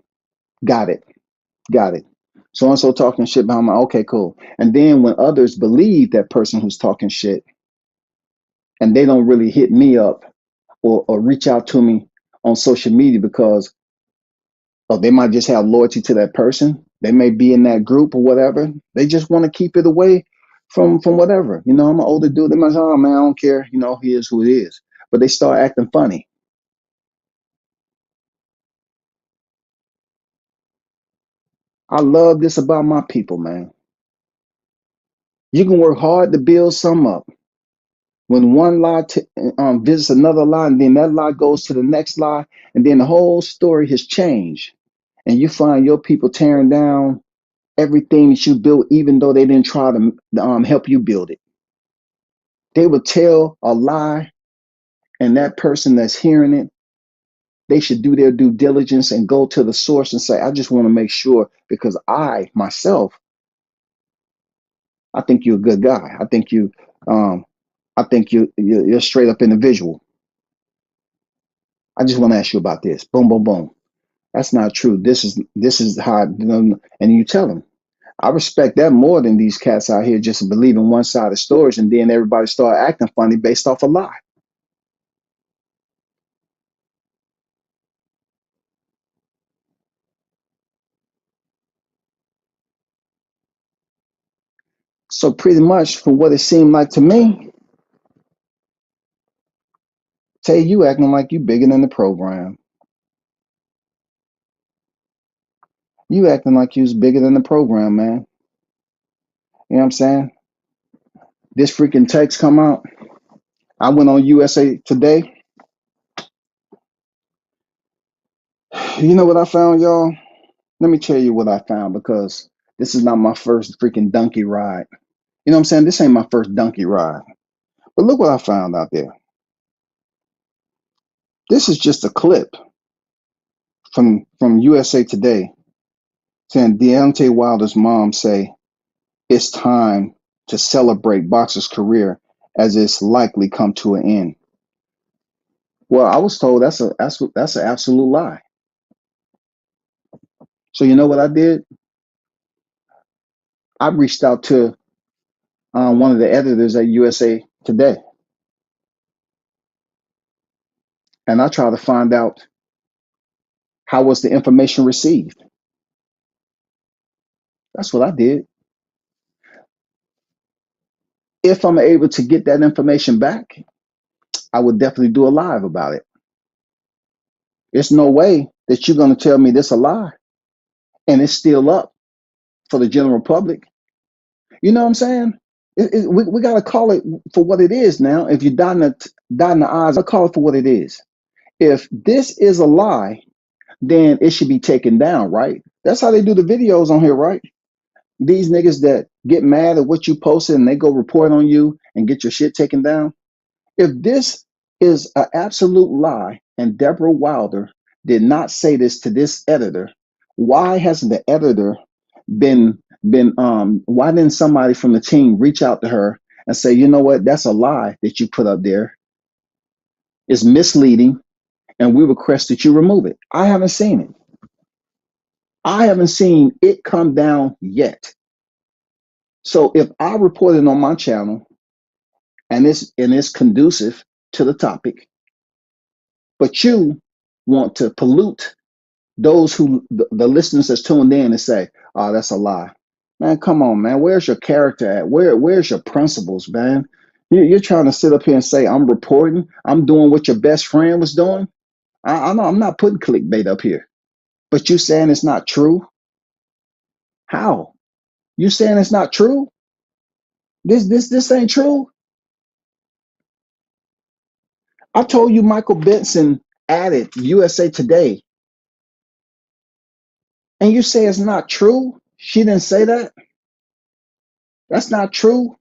Got it. Got it. So and so talking shit behind my okay, cool. And then when others believe that person who's talking shit and they don't really hit me up or reach out to me on social media because they might just have loyalty to that person. They may be in that group or whatever. They just want to keep it away from whatever. I'm an older dude. They might say, oh man, I don't care. He is who it is. But they start acting funny. I love this about my people, man. You can work hard to build some up. When one lie visits another lie, and then that lie goes to the next lie, and then the whole story has changed. And you find your people tearing down everything that you built, even though they didn't try to help you build it. They would tell a lie, and that person that's hearing it, they should do their due diligence and go to the source and say, I just want to make sure because myself, I think you're a good guy. I think you're a straight up individual. I just want to ask you about this. Boom, boom, boom. That's not true. This is how, and you tell them. I respect that more than these cats out here just believing one side of stories and then everybody start acting funny based off a lie. So pretty much from what it seemed like to me, Tay, you acting like you bigger than the program. You acting like you was bigger than the program, man. You know what I'm saying? This freaking text come out. I went on USA Today. You know what I found, y'all? Let me tell you what I found because this is not my first freaking donkey ride. You know what I'm saying? This ain't my first donkey ride. But look what I found out there. This is just a clip from USA Today saying Deontay Wilder's mom say it's time to celebrate boxer's career as it's likely come to an end. Well, I was told that's an absolute lie. So you know what I did? I reached out to one of the editors at USA Today, and I tried to find out how was the information received. That's what I did. If I'm able to get that information back, I would definitely do a live about it. There's no way that you're going to tell me this a lie and it's still up for the general public. You know what I'm saying? We got to call it for what it is now. If you're dotting the I's, I call it for what it is. If this is a lie, then it should be taken down, right? That's how they do the videos on here, right? These niggas that get mad at what you posted and they go report on you and get your shit taken down. If this is an absolute lie and Deborah Wilder did not say this to this editor, why hasn't the editor been why didn't somebody from the team reach out to her and say, you know what, that's a lie that you put up there. It's misleading and we request that you remove it. I haven't seen it. I haven't seen it come down yet. So if I report it on my channel and it's conducive to the topic, but you want to pollute those who the listeners that's tuned in and say, "Oh, that's a lie." Man, come on, man. Where's your character at? Where's your principles, man? You're trying to sit up here and say, "I'm reporting. I'm doing what your best friend was doing." I know I'm not putting clickbait up here, but you saying it's not true? How? You saying it's not true? This ain't true. I told you Michael Benson added USA Today, and you say it's not true? She didn't say that? That's not true.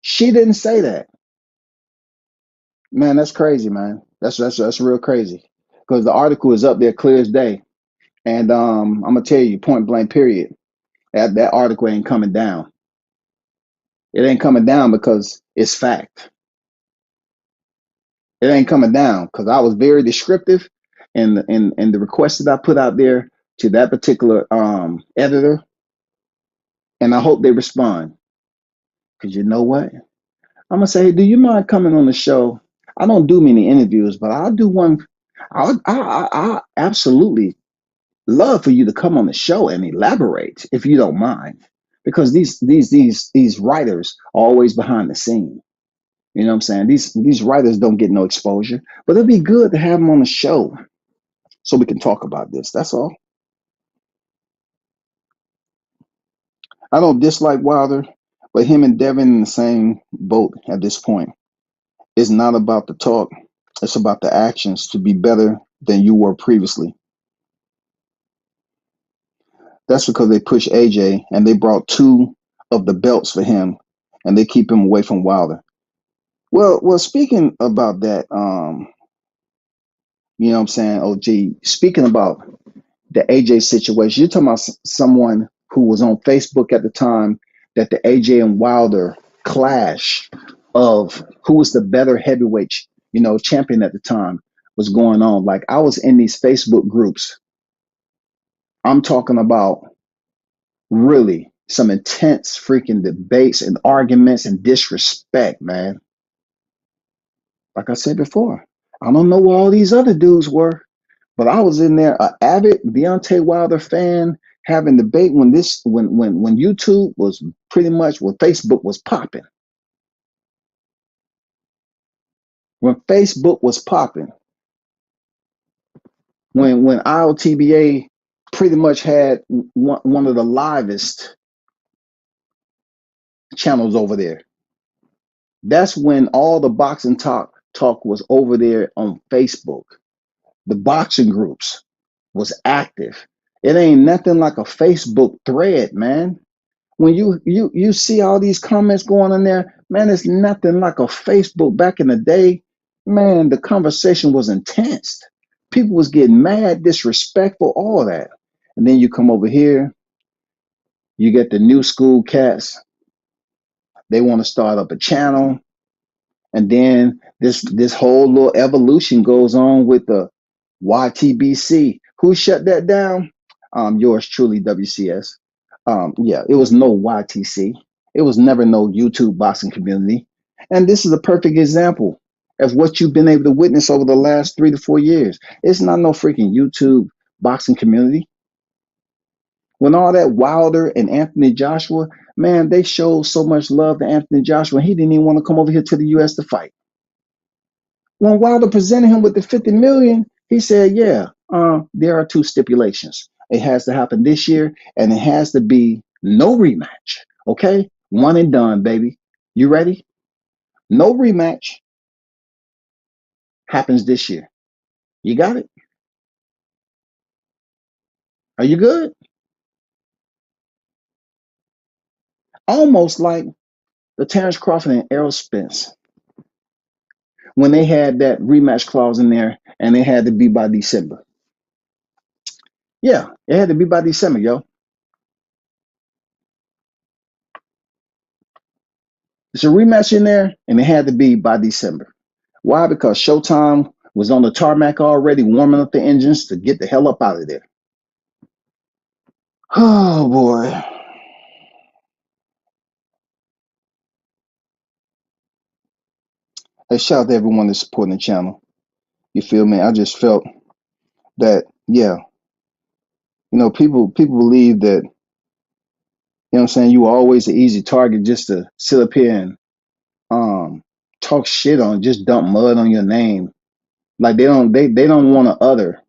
She didn't say that. Man, that's crazy, man. That's real crazy. Because the article is up there clear as day. And I'm gonna tell you, point blank, period. That article ain't coming down. It ain't coming down because it's fact. It ain't coming down because I was very descriptive in the request that I put out there to that particular editor, and I hope they respond. Because you know what? I'm gonna say, hey, do you mind coming on the show? I don't do many interviews, but I'll do one. I absolutely love for you to come on the show and elaborate if you don't mind, because these writers are always behind the scene. You know what I'm saying? These writers don't get no exposure, but it'd be good to have them on the show so we can talk about this. That's all. I don't dislike Wilder, but him and Devin in the same boat at this point. It's not about the talk; it's about the actions to be better than you were previously. That's because they pushed AJ and they brought two of the belts for him, and they keep him away from Wilder. Well, speaking about that, you know what I'm saying, OG, speaking about the AJ situation, you're talking about someone who was on Facebook at the time that the AJ and Wilder clash of who was the better heavyweight, champion at the time was going on. Like, I was in these Facebook groups. I'm talking about really some intense freaking debates and arguments and disrespect, man. Like I said before, I don't know where all these other dudes were, but I was in there, an avid Deontay Wilder fan, having debate when YouTube was pretty much when Facebook was popping. When Facebook was popping, when IOTBA pretty much had one of the livest channels over there. That's when all the boxing talk was over there on Facebook. The boxing groups was active. It ain't nothing like a Facebook thread, man. When you see all these comments going on there, man, it's nothing like a Facebook back in the day. Man, the conversation was intense. People was getting mad, disrespectful, all that. And then you come over here, you get the new school cats. They want to start up a channel And then this whole little evolution goes on with the YTBC. Who shut that down? Yours truly, WCS. Yeah, it was no YTC. It was never no YouTube boxing community. And this is a perfect example of what you've been able to witness over the last 3 to 4 years. It's not no freaking YouTube boxing community. When all that Wilder and Anthony Joshua, man, they showed so much love to Anthony Joshua. He didn't even want to come over here to the US to fight. When Wilder presented him with the 50 million, he said, yeah, there are two stipulations. It has to happen this year, and it has to be no rematch. Okay? One and done, baby. You ready? No rematch happens this year. You got it? Are you good? Almost like the Terrence Crawford and Errol Spence when they had that rematch clause in there and it had to be by December. Yeah, it had to be by December, yo. It's a rematch in there and it had to be by December. Why? Because Showtime was on the tarmac already warming up the engines to get the hell up out of there. Oh boy. Hey, shout out to everyone that's supporting the channel. You feel me? I just felt that, yeah, people believe that, what I'm saying, you were always an easy target just to sit up here and talk shit on, just dump mud on your name. Like they don't want to utter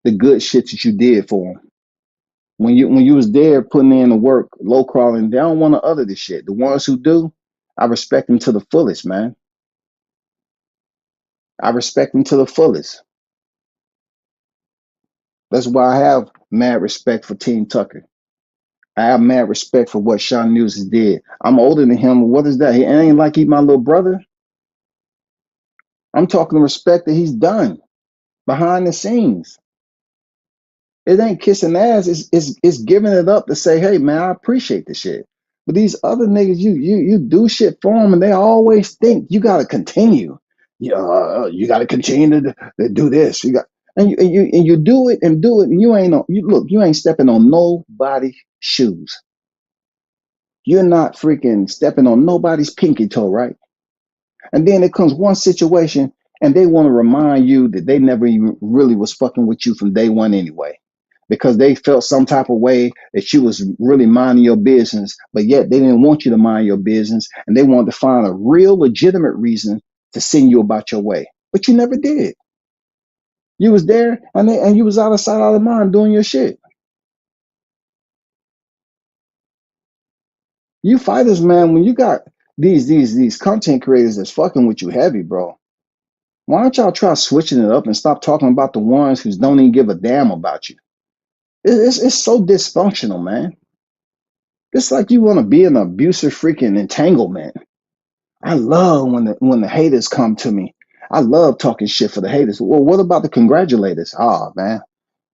the good shit that you did for them. When you was there putting in the work, low crawling, they don't want to utter the shit. The ones who do, I respect them to the fullest, man. I respect them to the fullest. That's why I have mad respect for Team Tucker. I have mad respect for what Sean News did. I'm older than him. What is that? It ain't like he's my little brother. I'm talking the respect that he's done behind the scenes. It ain't kissing ass. It's giving it up to say, hey man, I appreciate the shit. But these other niggas, you do shit for them, and they always think you gotta continue. You gotta continue to do this. You do it and do it, and you ain't stepping on nobody's shoes. You're not freaking stepping on nobody's pinky toe, right? And then it comes one situation, and they want to remind you that they never even really was fucking with you from day one anyway, because they felt some type of way that you was really minding your business, but yet they didn't want you to mind your business, and they wanted to find a real legitimate reason to send you about your way. But you never did. You was there, and you was out of sight, out of mind doing your shit. You fighters, man, when you got these content creators that's fucking with you heavy, bro, why don't y'all try switching it up and stop talking about the ones who don't even give a damn about you? It's so dysfunctional, man. It's like you want to be in an abusive freaking entanglement. I love when the haters come to me. I love talking shit for the haters. Well, what about the congratulators? Oh man,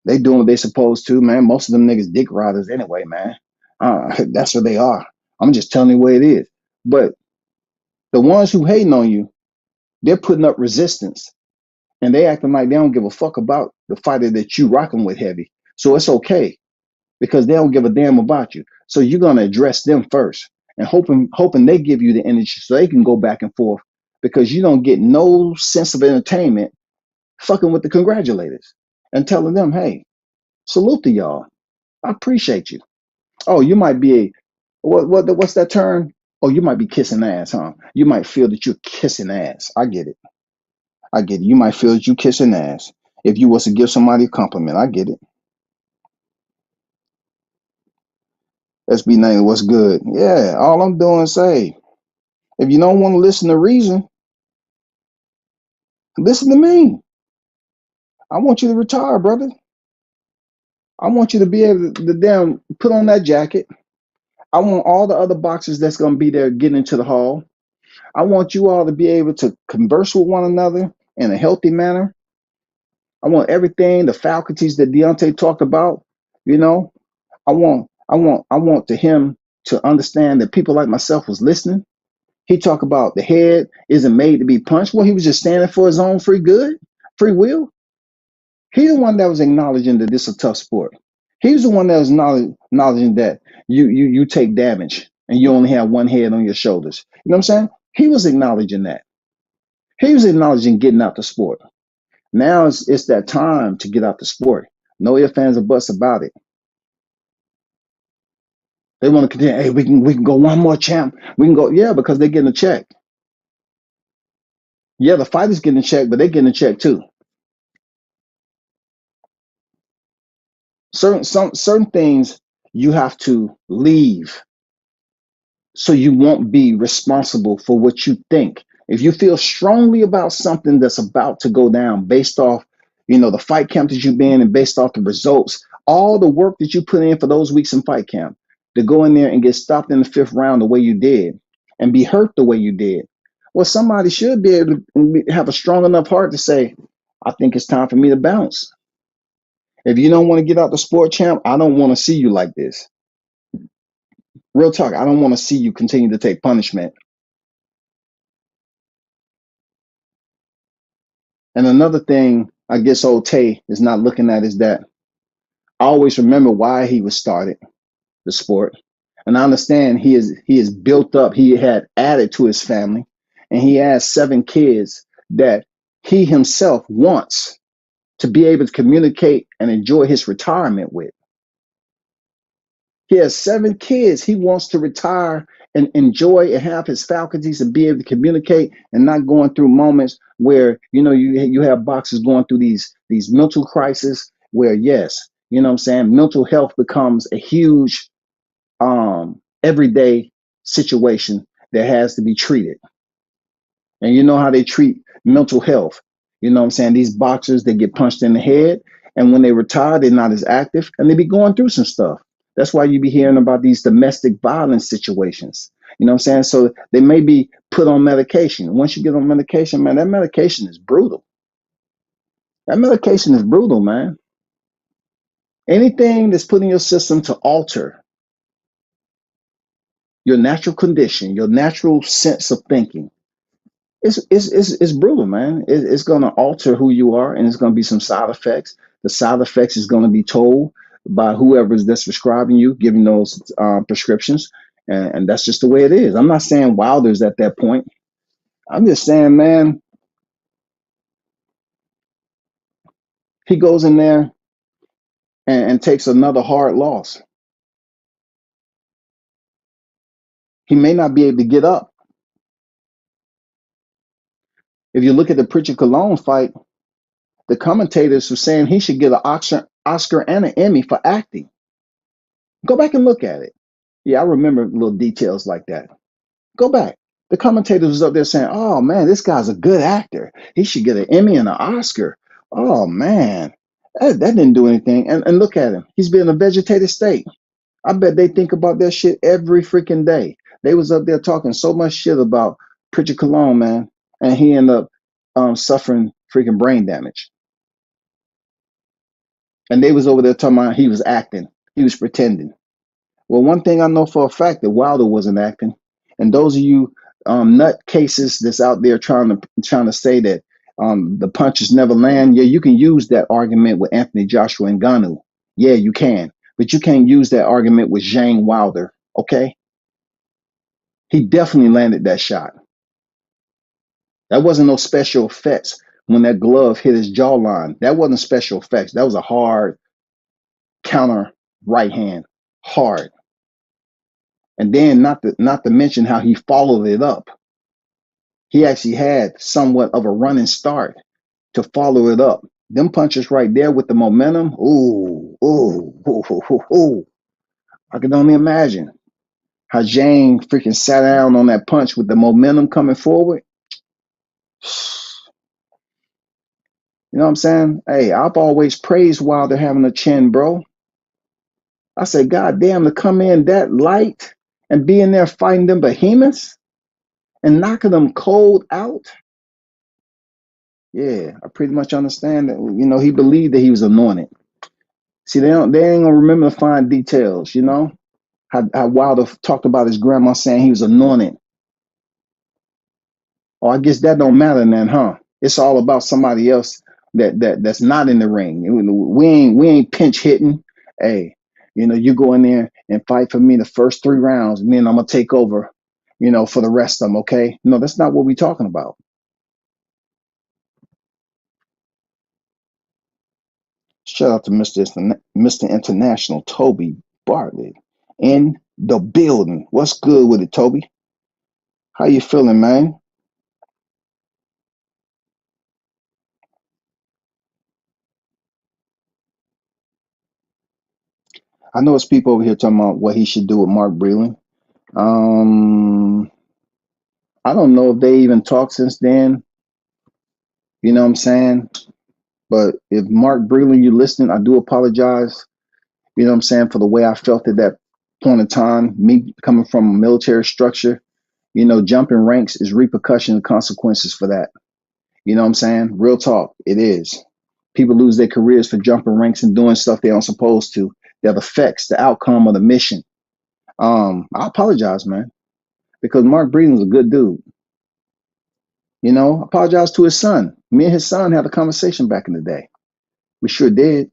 they doing what they supposed to, man. Most of them niggas dick riders anyway, man. That's what they are. I'm just telling you what it is. But the ones who hating on you, they're putting up resistance, and they acting like they don't give a fuck about the fighter that you rocking with heavy. So it's okay because they don't give a damn about you. So you're gonna address them first and hoping they give you the energy so they can go back and forth, because you don't get no sense of entertainment fucking with the congratulators and telling them, hey, salute to y'all. I appreciate you. Oh, you might be what's that term? Oh, you might be kissing ass, huh? You might feel that you're kissing ass. I get it. I get it. You might feel that you kissing ass. If you was to give somebody a compliment, I get it. SB9, what's good? Yeah, all I'm doing is say, if you don't want to listen to reason, listen to me. I want you to retire, brother. I want you to be able to damn put on that jacket. I want all the other boxers that's going to be there getting into the hall. I want you all to be able to converse with one another in a healthy manner. I want everything, the faculties that Deontay talked about, you know, I want to him to understand that people like myself was listening. He talked about the head isn't made to be punched. Well, he was just standing for his own free will. He the one that was acknowledging that this is a tough sport. He was the one that was acknowledging that you take damage and you only have one head on your shoulders. You know what I'm saying? He was acknowledging that. He was acknowledging getting out the sport. Now it's that time to get out the sport. No ifs, ands, or buts about it. They want to continue. Hey, we can go one more champ. We can go, yeah, because they're getting a check. Yeah, the fighters getting a check, but they're getting a check too. Certain things you have to leave so you won't be responsible for what you think. If you feel strongly about something that's about to go down based off, the fight camp that you've been and based off the results, all the work that you put in for those weeks in fight camp, to go in there and get stopped in the fifth round the way you did and be hurt the way you did. Well, somebody should be able to have a strong enough heart to say, I think it's time for me to bounce. If you don't want to get out the sport, champ, I don't want to see you like this. Real talk, I don't want to see you continue to take punishment. And another thing I guess old Tay is not looking at is that I always remember why he was started, the sport. And I understand he is built up, he had added to his family, and he has 7 kids that he himself wants to be able to communicate and enjoy his retirement with. He has 7 kids. He wants to retire and enjoy and have his faculties and be able to communicate and not going through moments where you have boxers going through these mental crises where, yes, what I'm saying, mental health becomes a huge everyday situation that has to be treated. And you know how they treat mental health. You know what I'm saying? These boxers, they get punched in the head, and when they retire, they're not as active, and they be going through some stuff. That's why you be hearing about these domestic violence situations. You know what I'm saying? So they may be put on medication. Once you get on medication, man, that medication is brutal. That medication is brutal, man. Anything that's put in your system to alter your natural condition, your natural sense of thinking, it's brutal, man. It's going to alter who you are, and it's going to be some side effects. The side effects is going to be told by whoever's that's prescribing you, giving those prescriptions, and that's just the way it is. I'm not saying Wilder's at that point. I'm just saying, man, he goes in there and takes another hard loss. He may not be able to get up. If you look at the Pritchard Cologne fight, the commentators were saying he should get an Oscar and an Emmy for acting. Go back and look at it. Yeah, I remember little details like that. Go back. The commentators was up there saying, "Oh man, this guy's a good actor. He should get an Emmy and an Oscar." Oh man, that didn't do anything. And look at him. He's been in a vegetative state. I bet they think about that shit every freaking day. They was up there talking so much shit about Pritchard Cologne, man, and he ended up suffering freaking brain damage. And they was over there talking about he was acting. He was pretending. Well, one thing I know for a fact that Wilder wasn't acting. And those of you nut cases that's out there trying to say that the punches never land, yeah, you can use that argument with Anthony Joshua Ngannou. Yeah, you can. But you can't use that argument with Zhang Wilder, okay? He definitely landed that shot. That wasn't no special effects when that glove hit his jawline. That wasn't special effects. That was a hard counter right hand. Hard. And then not to mention how he followed it up. He actually had somewhat of a running start to follow it up. Them punches right there with the momentum. Ooh, ooh, ooh, ooh, ooh, ooh. I can only imagine how Jane freaking sat down on that punch with the momentum coming forward. You know what I'm saying? Hey, I've always praised Wilder having a chin, bro. I say, God damn, to come in that light and be in there fighting them behemoths and knocking them cold out. Yeah, I pretty much understand that. He believed that he was anointed. See, they ain't gonna remember the fine details. How Wilder talked about his grandma saying he was anointed. Oh, I guess that don't matter then, huh? It's all about somebody else that's not in the ring. We ain't pinch hitting. Hey, you go in there and fight for me the first 3 rounds, and then I'm gonna take over, for the rest of them. Okay? No, that's not what we're talking about. Shout out to Mr. International Toby Bartlett in the building. What's good with it, Toby? How you feeling, man? I know it's people over here talking about what he should do with Mark Breland. Um, I don't know if they even talked since then. You know what I'm saying? But if Mark Breland, you listening, I do apologize. You know what I'm saying, for the way I felt at that point in time. Me coming from a military structure, jumping ranks is repercussion and consequences for that. You know what I'm saying? Real talk, it is. People lose their careers for jumping ranks and doing stuff they aren't supposed to. That affects the outcome of the mission. I apologize, man, because Mark Breland's a good dude. I apologize to his son. Me and his son had a conversation back in the day. We sure did.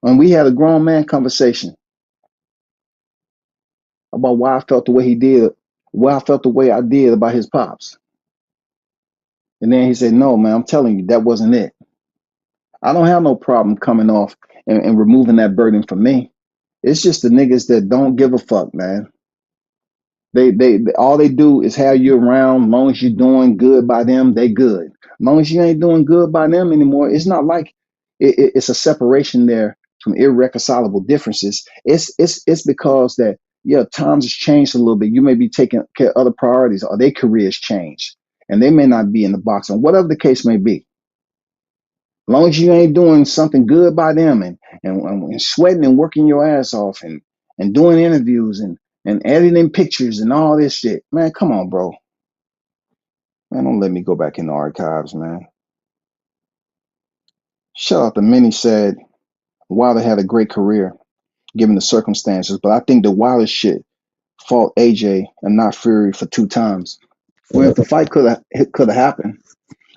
And we had a grown man conversation about why I felt the way he did, why I felt the way I did about his pops. And then he said, no, man, I'm telling you, that wasn't it. I don't have no problem coming off and removing that burden from me. It's just the niggas that don't give a fuck, man. They all they do is have you around. As long as you're doing good by them, they good. As long as you ain't doing good by them anymore, it's not like it's a separation there from irreconcilable differences. It's because that, yeah, times has changed a little bit. You may be taking care of other priorities, or their careers changed, and they may not be in the box, and whatever the case may be. As long as you ain't doing something good by them and sweating and working your ass off and doing interviews and editing pictures and all this shit, man, come on, bro. Man, don't let me go back in the archives, man. Shout out to many said Wilder had a great career given the circumstances, but I think the Wilder shit fought AJ and not Fury for 2 times. Well, if the fight could have happened,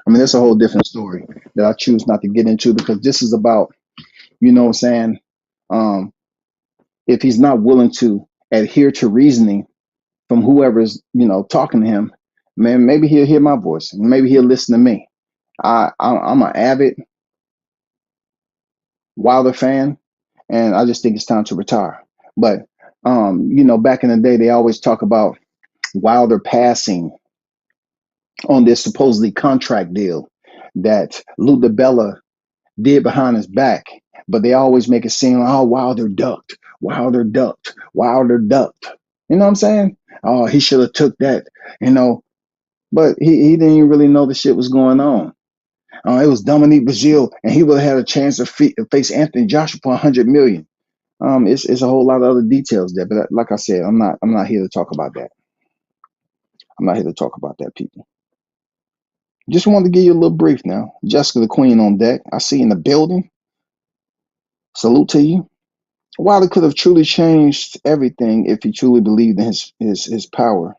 I mean, that's a whole different story that I choose not to get into, because this is about, what I'm saying, um, if he's not willing to adhere to reasoning from whoever's, talking to him, man, maybe he'll hear my voice and maybe he'll listen to me. I'm an avid Wilder fan, and I just think it's time to retire. But back in the day, they always talk about Wilder passing on this supposedly contract deal that Lou DiBella did behind his back, but they always make it seem like, oh, Wilder ducked, Wilder ducked, Wilder ducked. You know what I'm saying? Oh, he should have took that, but he didn't even really know the shit was going on. It was Dominique Brazil, and he would have had a chance to face Anthony Joshua for 100 million. It's a whole lot of other details there, but like I said, I'm not here to talk about that. I'm not here to talk about that, people. Just wanted to give you a little brief now. Jessica the Queen on deck. I see you in the building. Salute to you. Wilder could have truly changed everything if he truly believed in his power.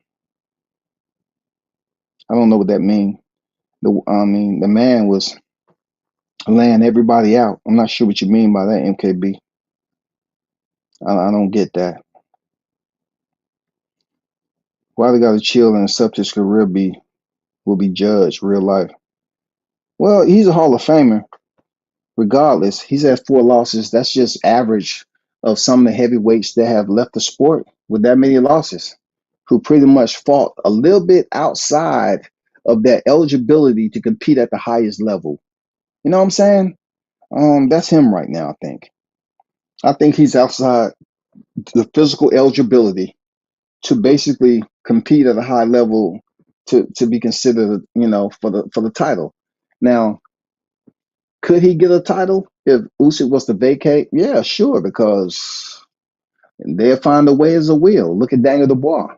I don't know what that means. The man was laying everybody out. I'm not sure what you mean by that, MKB. I don't get that. Wilder got to chill and accept his career will be judged real life. Well, he's a Hall of Famer. Regardless, he's had 4 losses. That's just average of some of the heavyweights that have left the sport with that many losses, who pretty much fought a little bit outside of their eligibility to compete at the highest level. You know what I'm saying? That's him right now, I think. I think he's outside the physical eligibility to basically compete at a high level to be considered, for the title. Now, could he get a title if Usyk was to vacate? Yeah, sure, because they'll find a way as a will. Look at Daniel Dubois.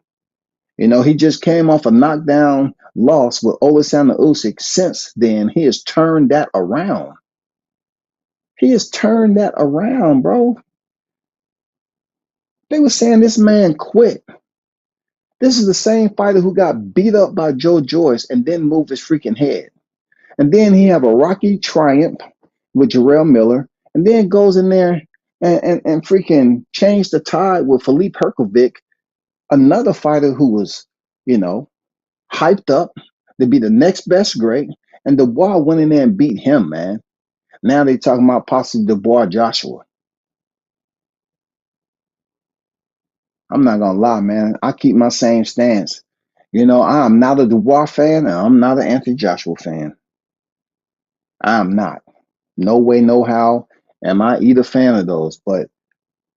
He just came off a knockdown loss with Alexander Usyk. Since then, he has turned that around. He has turned that around, bro. They were saying this man quit This is the same fighter who got beat up by Joe Joyce and then moved his freaking head. And then he have a rocky triumph with Jarrell Miller, and then goes in there and freaking changed the tide with Philippe Herkovic, another fighter who was, you know, hyped up to be the next best great. And Dubois went in there and beat him, man. Now they talking about possibly Dubois Joshua. I'm not gonna lie, man. I keep my same stance. You know, I'm not a Dubois fan, and I'm not an Anthony Joshua fan. I'm not. No way, no how am I either fan of those, but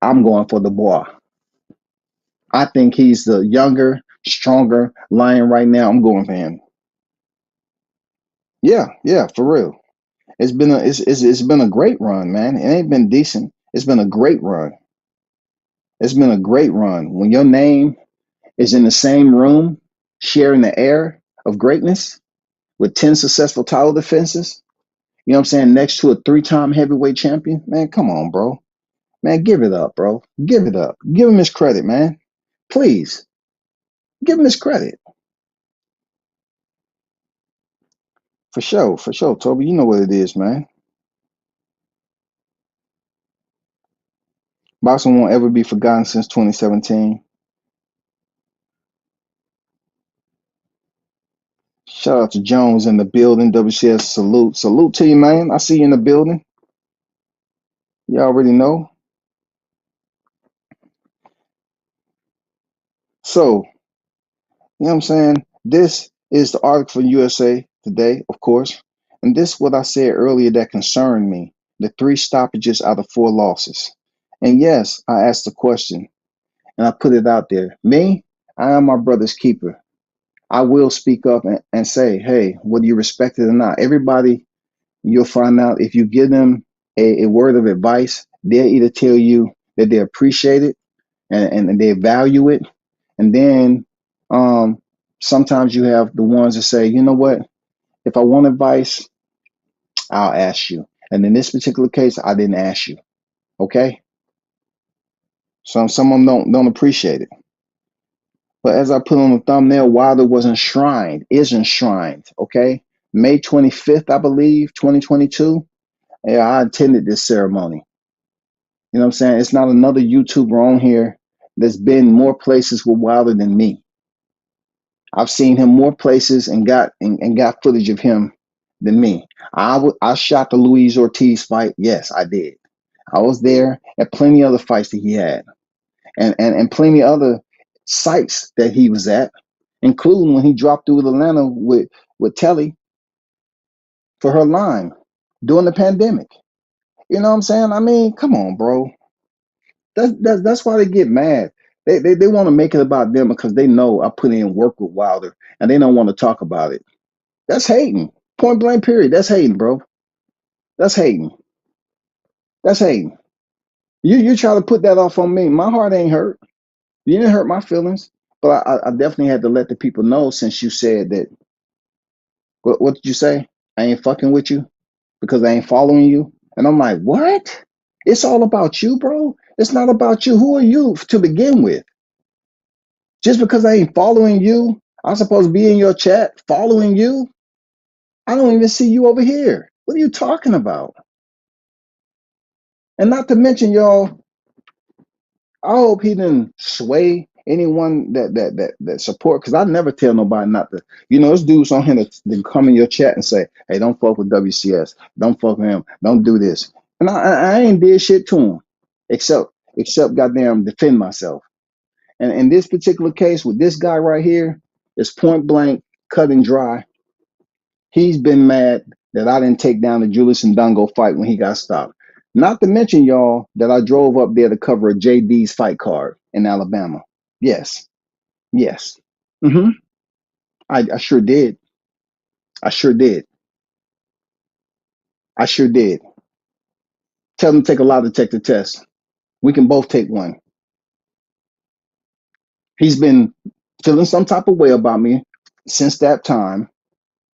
I'm going for Dubois. I think he's the younger, stronger lion right now. I'm going for him. Yeah, yeah, for real. It's been a great run, man. It ain't been decent. It's been a great run. It's been a great run. When your name is in the same room, sharing the air of greatness with 10 successful title defenses, you know what I'm saying, next to a 3-time heavyweight champion, man, come on, bro. Man, give it up, bro. Give it up. Give him his credit, man. Please, give him his credit. For sure, Toby. You know what it is, man. Boxing won't ever be forgotten since 2017. Shout out to Jones in the building. WCS salute. Salute to you, man. I see you in the building. You already know. So, you know what I'm saying? This is the article for USA Today, of course. And this is what I said earlier that concerned me. The 3 stoppages out of 4 losses. And yes, I asked the question and I put it out there. Me, I am my brother's keeper. I will speak up and say, hey, whether you respect it or not, everybody, you'll find out if you give them a word of advice, they'll either tell you that they appreciate it and they value it. And then sometimes you have the ones that say, you know what, if I want advice, I'll ask you. And in this particular case, I didn't ask you. Okay. Some of them don't appreciate it. But as I put on the thumbnail, Wilder was enshrined, is enshrined. Okay. May 25th, I believe, 2022. Yeah, I attended this ceremony. You know what I'm saying? It's not another YouTuber on here that's been more places with Wilder than me. I've seen him more places and got footage of him than me. I shot the Luis Ortiz fight. Yes, I did. I was there at plenty of other fights that he had, and plenty other sites that he was at, including when he dropped through Atlanta with Telly for her line during the pandemic. You know what I'm saying? I mean, come on, bro. That's why they get mad. They want to make it about them because they know I put in work with Wilder and they don't want to talk about it. That's hating. Point blank period. That's hating, bro. That's hating. That's hating. You try to put that off on me. My heart ain't hurt. You didn't hurt my feelings. But I definitely had to let the people know since you said that. What did you say? I ain't fucking with you because I ain't following you. And I'm like, what? It's all about you, bro. It's not about you. Who are you to begin with? Just because I ain't following you, I'm supposed to be in your chat following you. I don't even see you over here. What are you talking about? And not to mention, y'all, I hope he didn't sway anyone that support, because I never tell nobody not to. You know, there's dudes on here that come in your chat and say, hey, don't fuck with WCS. Don't fuck with him. Don't do this. And I ain't did shit to him except goddamn defend myself. And in this particular case with this guy right here, it's point blank, cut and dry. He's been mad that I didn't take down the Julius Ndongo fight when he got stopped. Not to mention, y'all, that I drove up there to cover a JD's fight card in Alabama. Yes. Yes. Mm-hmm. I sure did. I sure did. I sure did. Tell them to take a lie detector test. We can both take one. He's been feeling some type of way about me since that time,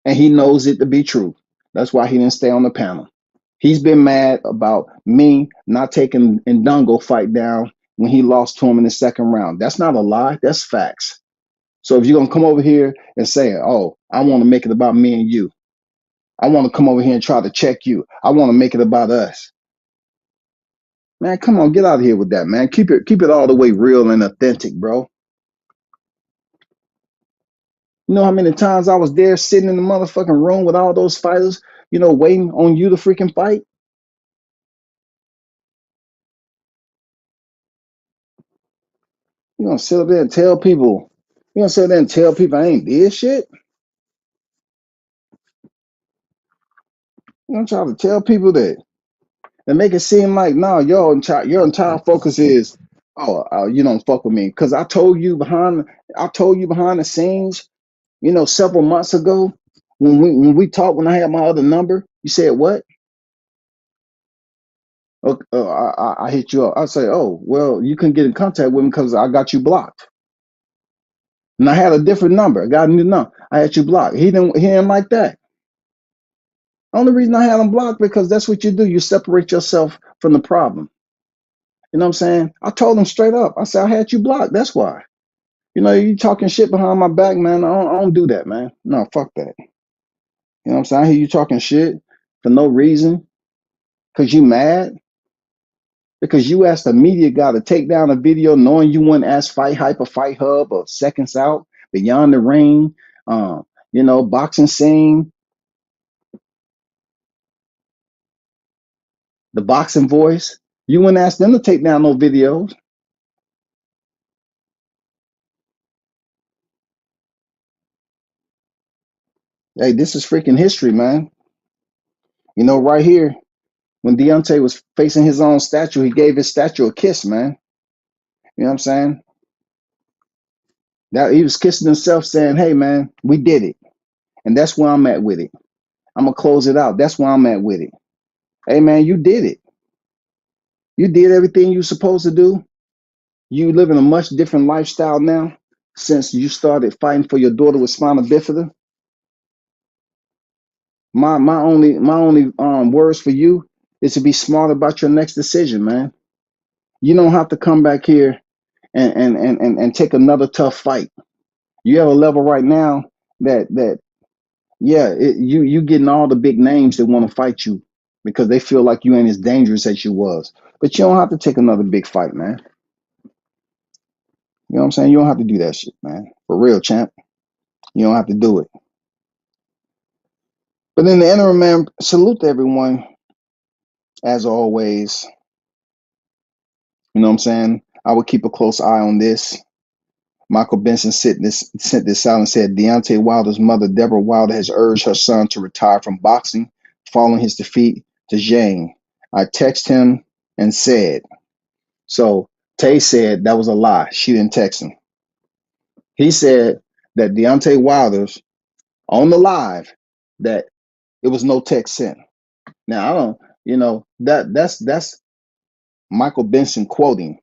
and he knows it to be true. That's why he didn't stay on the panel. He's been mad about me not taking Ndongo fight down when he lost to him in the second round. That's not a lie. That's facts. So if you're gonna come over here and say, "Oh, I want to make it about me and you," I want to come over here and try to check you. I want to make it about us. Man, come on, get out of here with that, man. Keep it all the way real and authentic, bro. You know how many times I was there sitting in the motherfucking room with all those fighters, waiting on you to freaking fight? You gonna sit up there and tell people, I ain't did shit? You gonna try to tell people that and make it seem like, no, your entire focus is, you don't fuck with me. Cause I told you behind the scenes, several months ago when we talked, when I had my other number, you said what? Okay, I hit you up. I say, oh, well, you couldn't get in contact with me because I got you blocked. And I had a different number. I got a new number. I had you blocked. He didn't like that. Only reason I had him blocked because that's what you do. You separate yourself from the problem. You know what I'm saying? I told him straight up. I said, I had you blocked. That's why. You talking shit behind my back, man. I don't do that, man. No, fuck that. You know what I'm saying? I hear you talking shit for no reason because you mad. Because you asked the media guy to take down a video knowing you wouldn't ask Fight Hyper, Fight Hub, or Seconds Out, Beyond the Ring, Boxing Scene, the Boxing Voice. You wouldn't ask them to take down no videos. Hey, this is freaking history, man. Right here, when Deontay was facing his own statue, he gave his statue a kiss, man. You know what I'm saying? That he was kissing himself, saying, "Hey, man, we did it," and that's where I'm at with it. I'm gonna close it out. That's where I'm at with it. Hey, man, you did it. You did everything you were supposed to do. You live in a much different lifestyle now since you started fighting for your daughter with spina bifida. My only words for you is to be smart about your next decision, man. You don't have to come back here and take another tough fight. You have a level right now that yeah, you getting all the big names that want to fight you because they feel like you ain't as dangerous as you was. But you don't have to take another big fight, man. You know what I'm saying? You don't have to do that shit, man. For real, champ. You don't have to do it. But in the interim, man, salute to everyone as always. You know what I'm saying? I would keep a close eye on this. Michael Benson sent this out and said Deontay Wilder's mother, Deborah Wilder, has urged her son to retire from boxing following his defeat to C.H.A.M.P. I texted him and said. So Tay said that was a lie. She didn't text him. He said that Deontay Wilder's on the live that it was no text sent. Now I don't, that's Michael Benson quoting.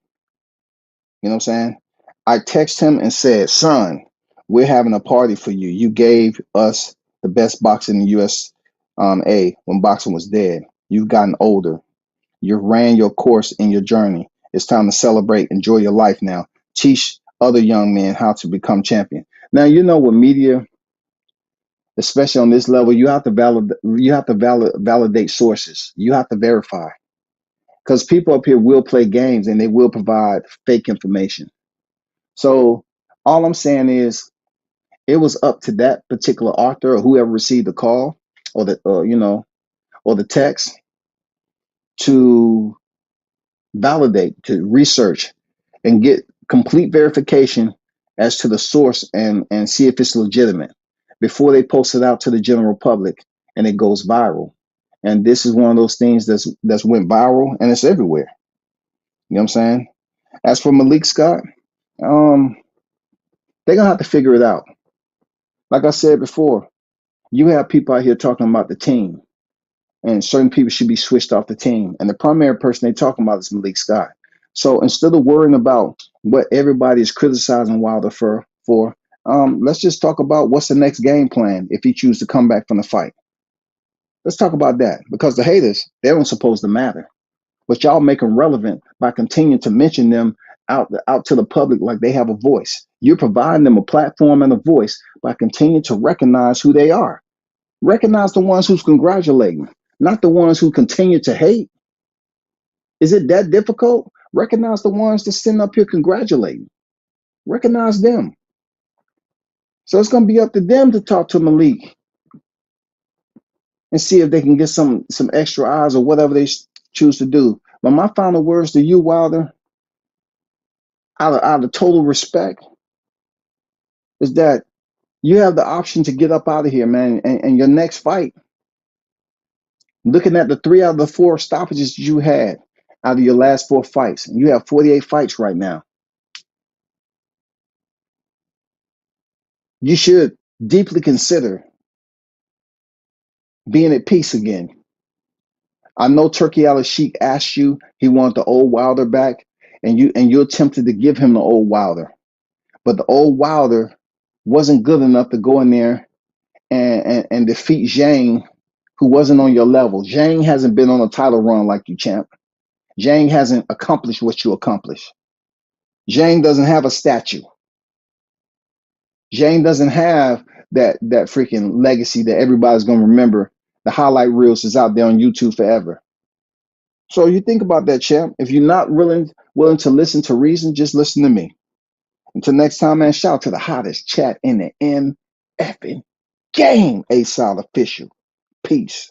You know what I'm saying? I text him and said, son, we're having a party for you. You gave us the best boxing in the USA when boxing was dead. You've gotten older. You've ran your course in your journey. It's time to celebrate. Enjoy your life now. Teach other young men how to become champion. Now, with media, especially on this level, you have to validate sources. You have to verify. Because people up here will play games and they will provide fake information. So all I'm saying is it was up to that particular author or whoever received the call or the text to validate, to research and get complete verification as to the source and see if it's legitimate before they post it out to the general public and it goes viral. And this is one of those things that's went viral and it's everywhere. You know what I'm saying? As for Malik Scott, they're gonna have to figure it out. Like I said before, you have people out here talking about the team, and certain people should be switched off the team. And the primary person they're talking about is Malik Scott. So instead of worrying about what everybody is criticizing Wilder for, let's just talk about what's the next game plan if he chooses to come back from the fight. Let's talk about that because the haters, they don't supposed to matter. But y'all make them relevant by continuing to mention them out to the public like they have a voice. You're providing them a platform and a voice by continuing to recognize who they are. Recognize the ones who's congratulating, not the ones who continue to hate. Is it that difficult? Recognize the ones that sitting up here congratulating. Recognize them. So it's going to be up to them to talk to Malik and see if they can get some extra eyes or whatever they choose to do. But my final words to you, Wilder, out of total respect, is that you have the option to get up out of here, man. And your next fight, looking at the 3 out of the 4 stoppages you had out of your last 4 fights, and you have 48 fights right now, you should deeply consider being at peace again. I know Turkey Al-Sheikh asked you, he wanted the old Wilder back, and you attempted to give him the old Wilder. But the old Wilder wasn't good enough to go in there and defeat Zhang, who wasn't on your level. Zhang hasn't been on a title run like you, champ. Zhang hasn't accomplished what you accomplished. Zhang doesn't have a statue. Zhang doesn't have that freaking legacy that everybody's gonna remember. The highlight reels is out there on YouTube forever. So you think about that, champ. If you're not willing to listen to reason, just listen to me. Until next time, man, shout out to the hottest chat in the MFing game, A-Solid Official. Peace.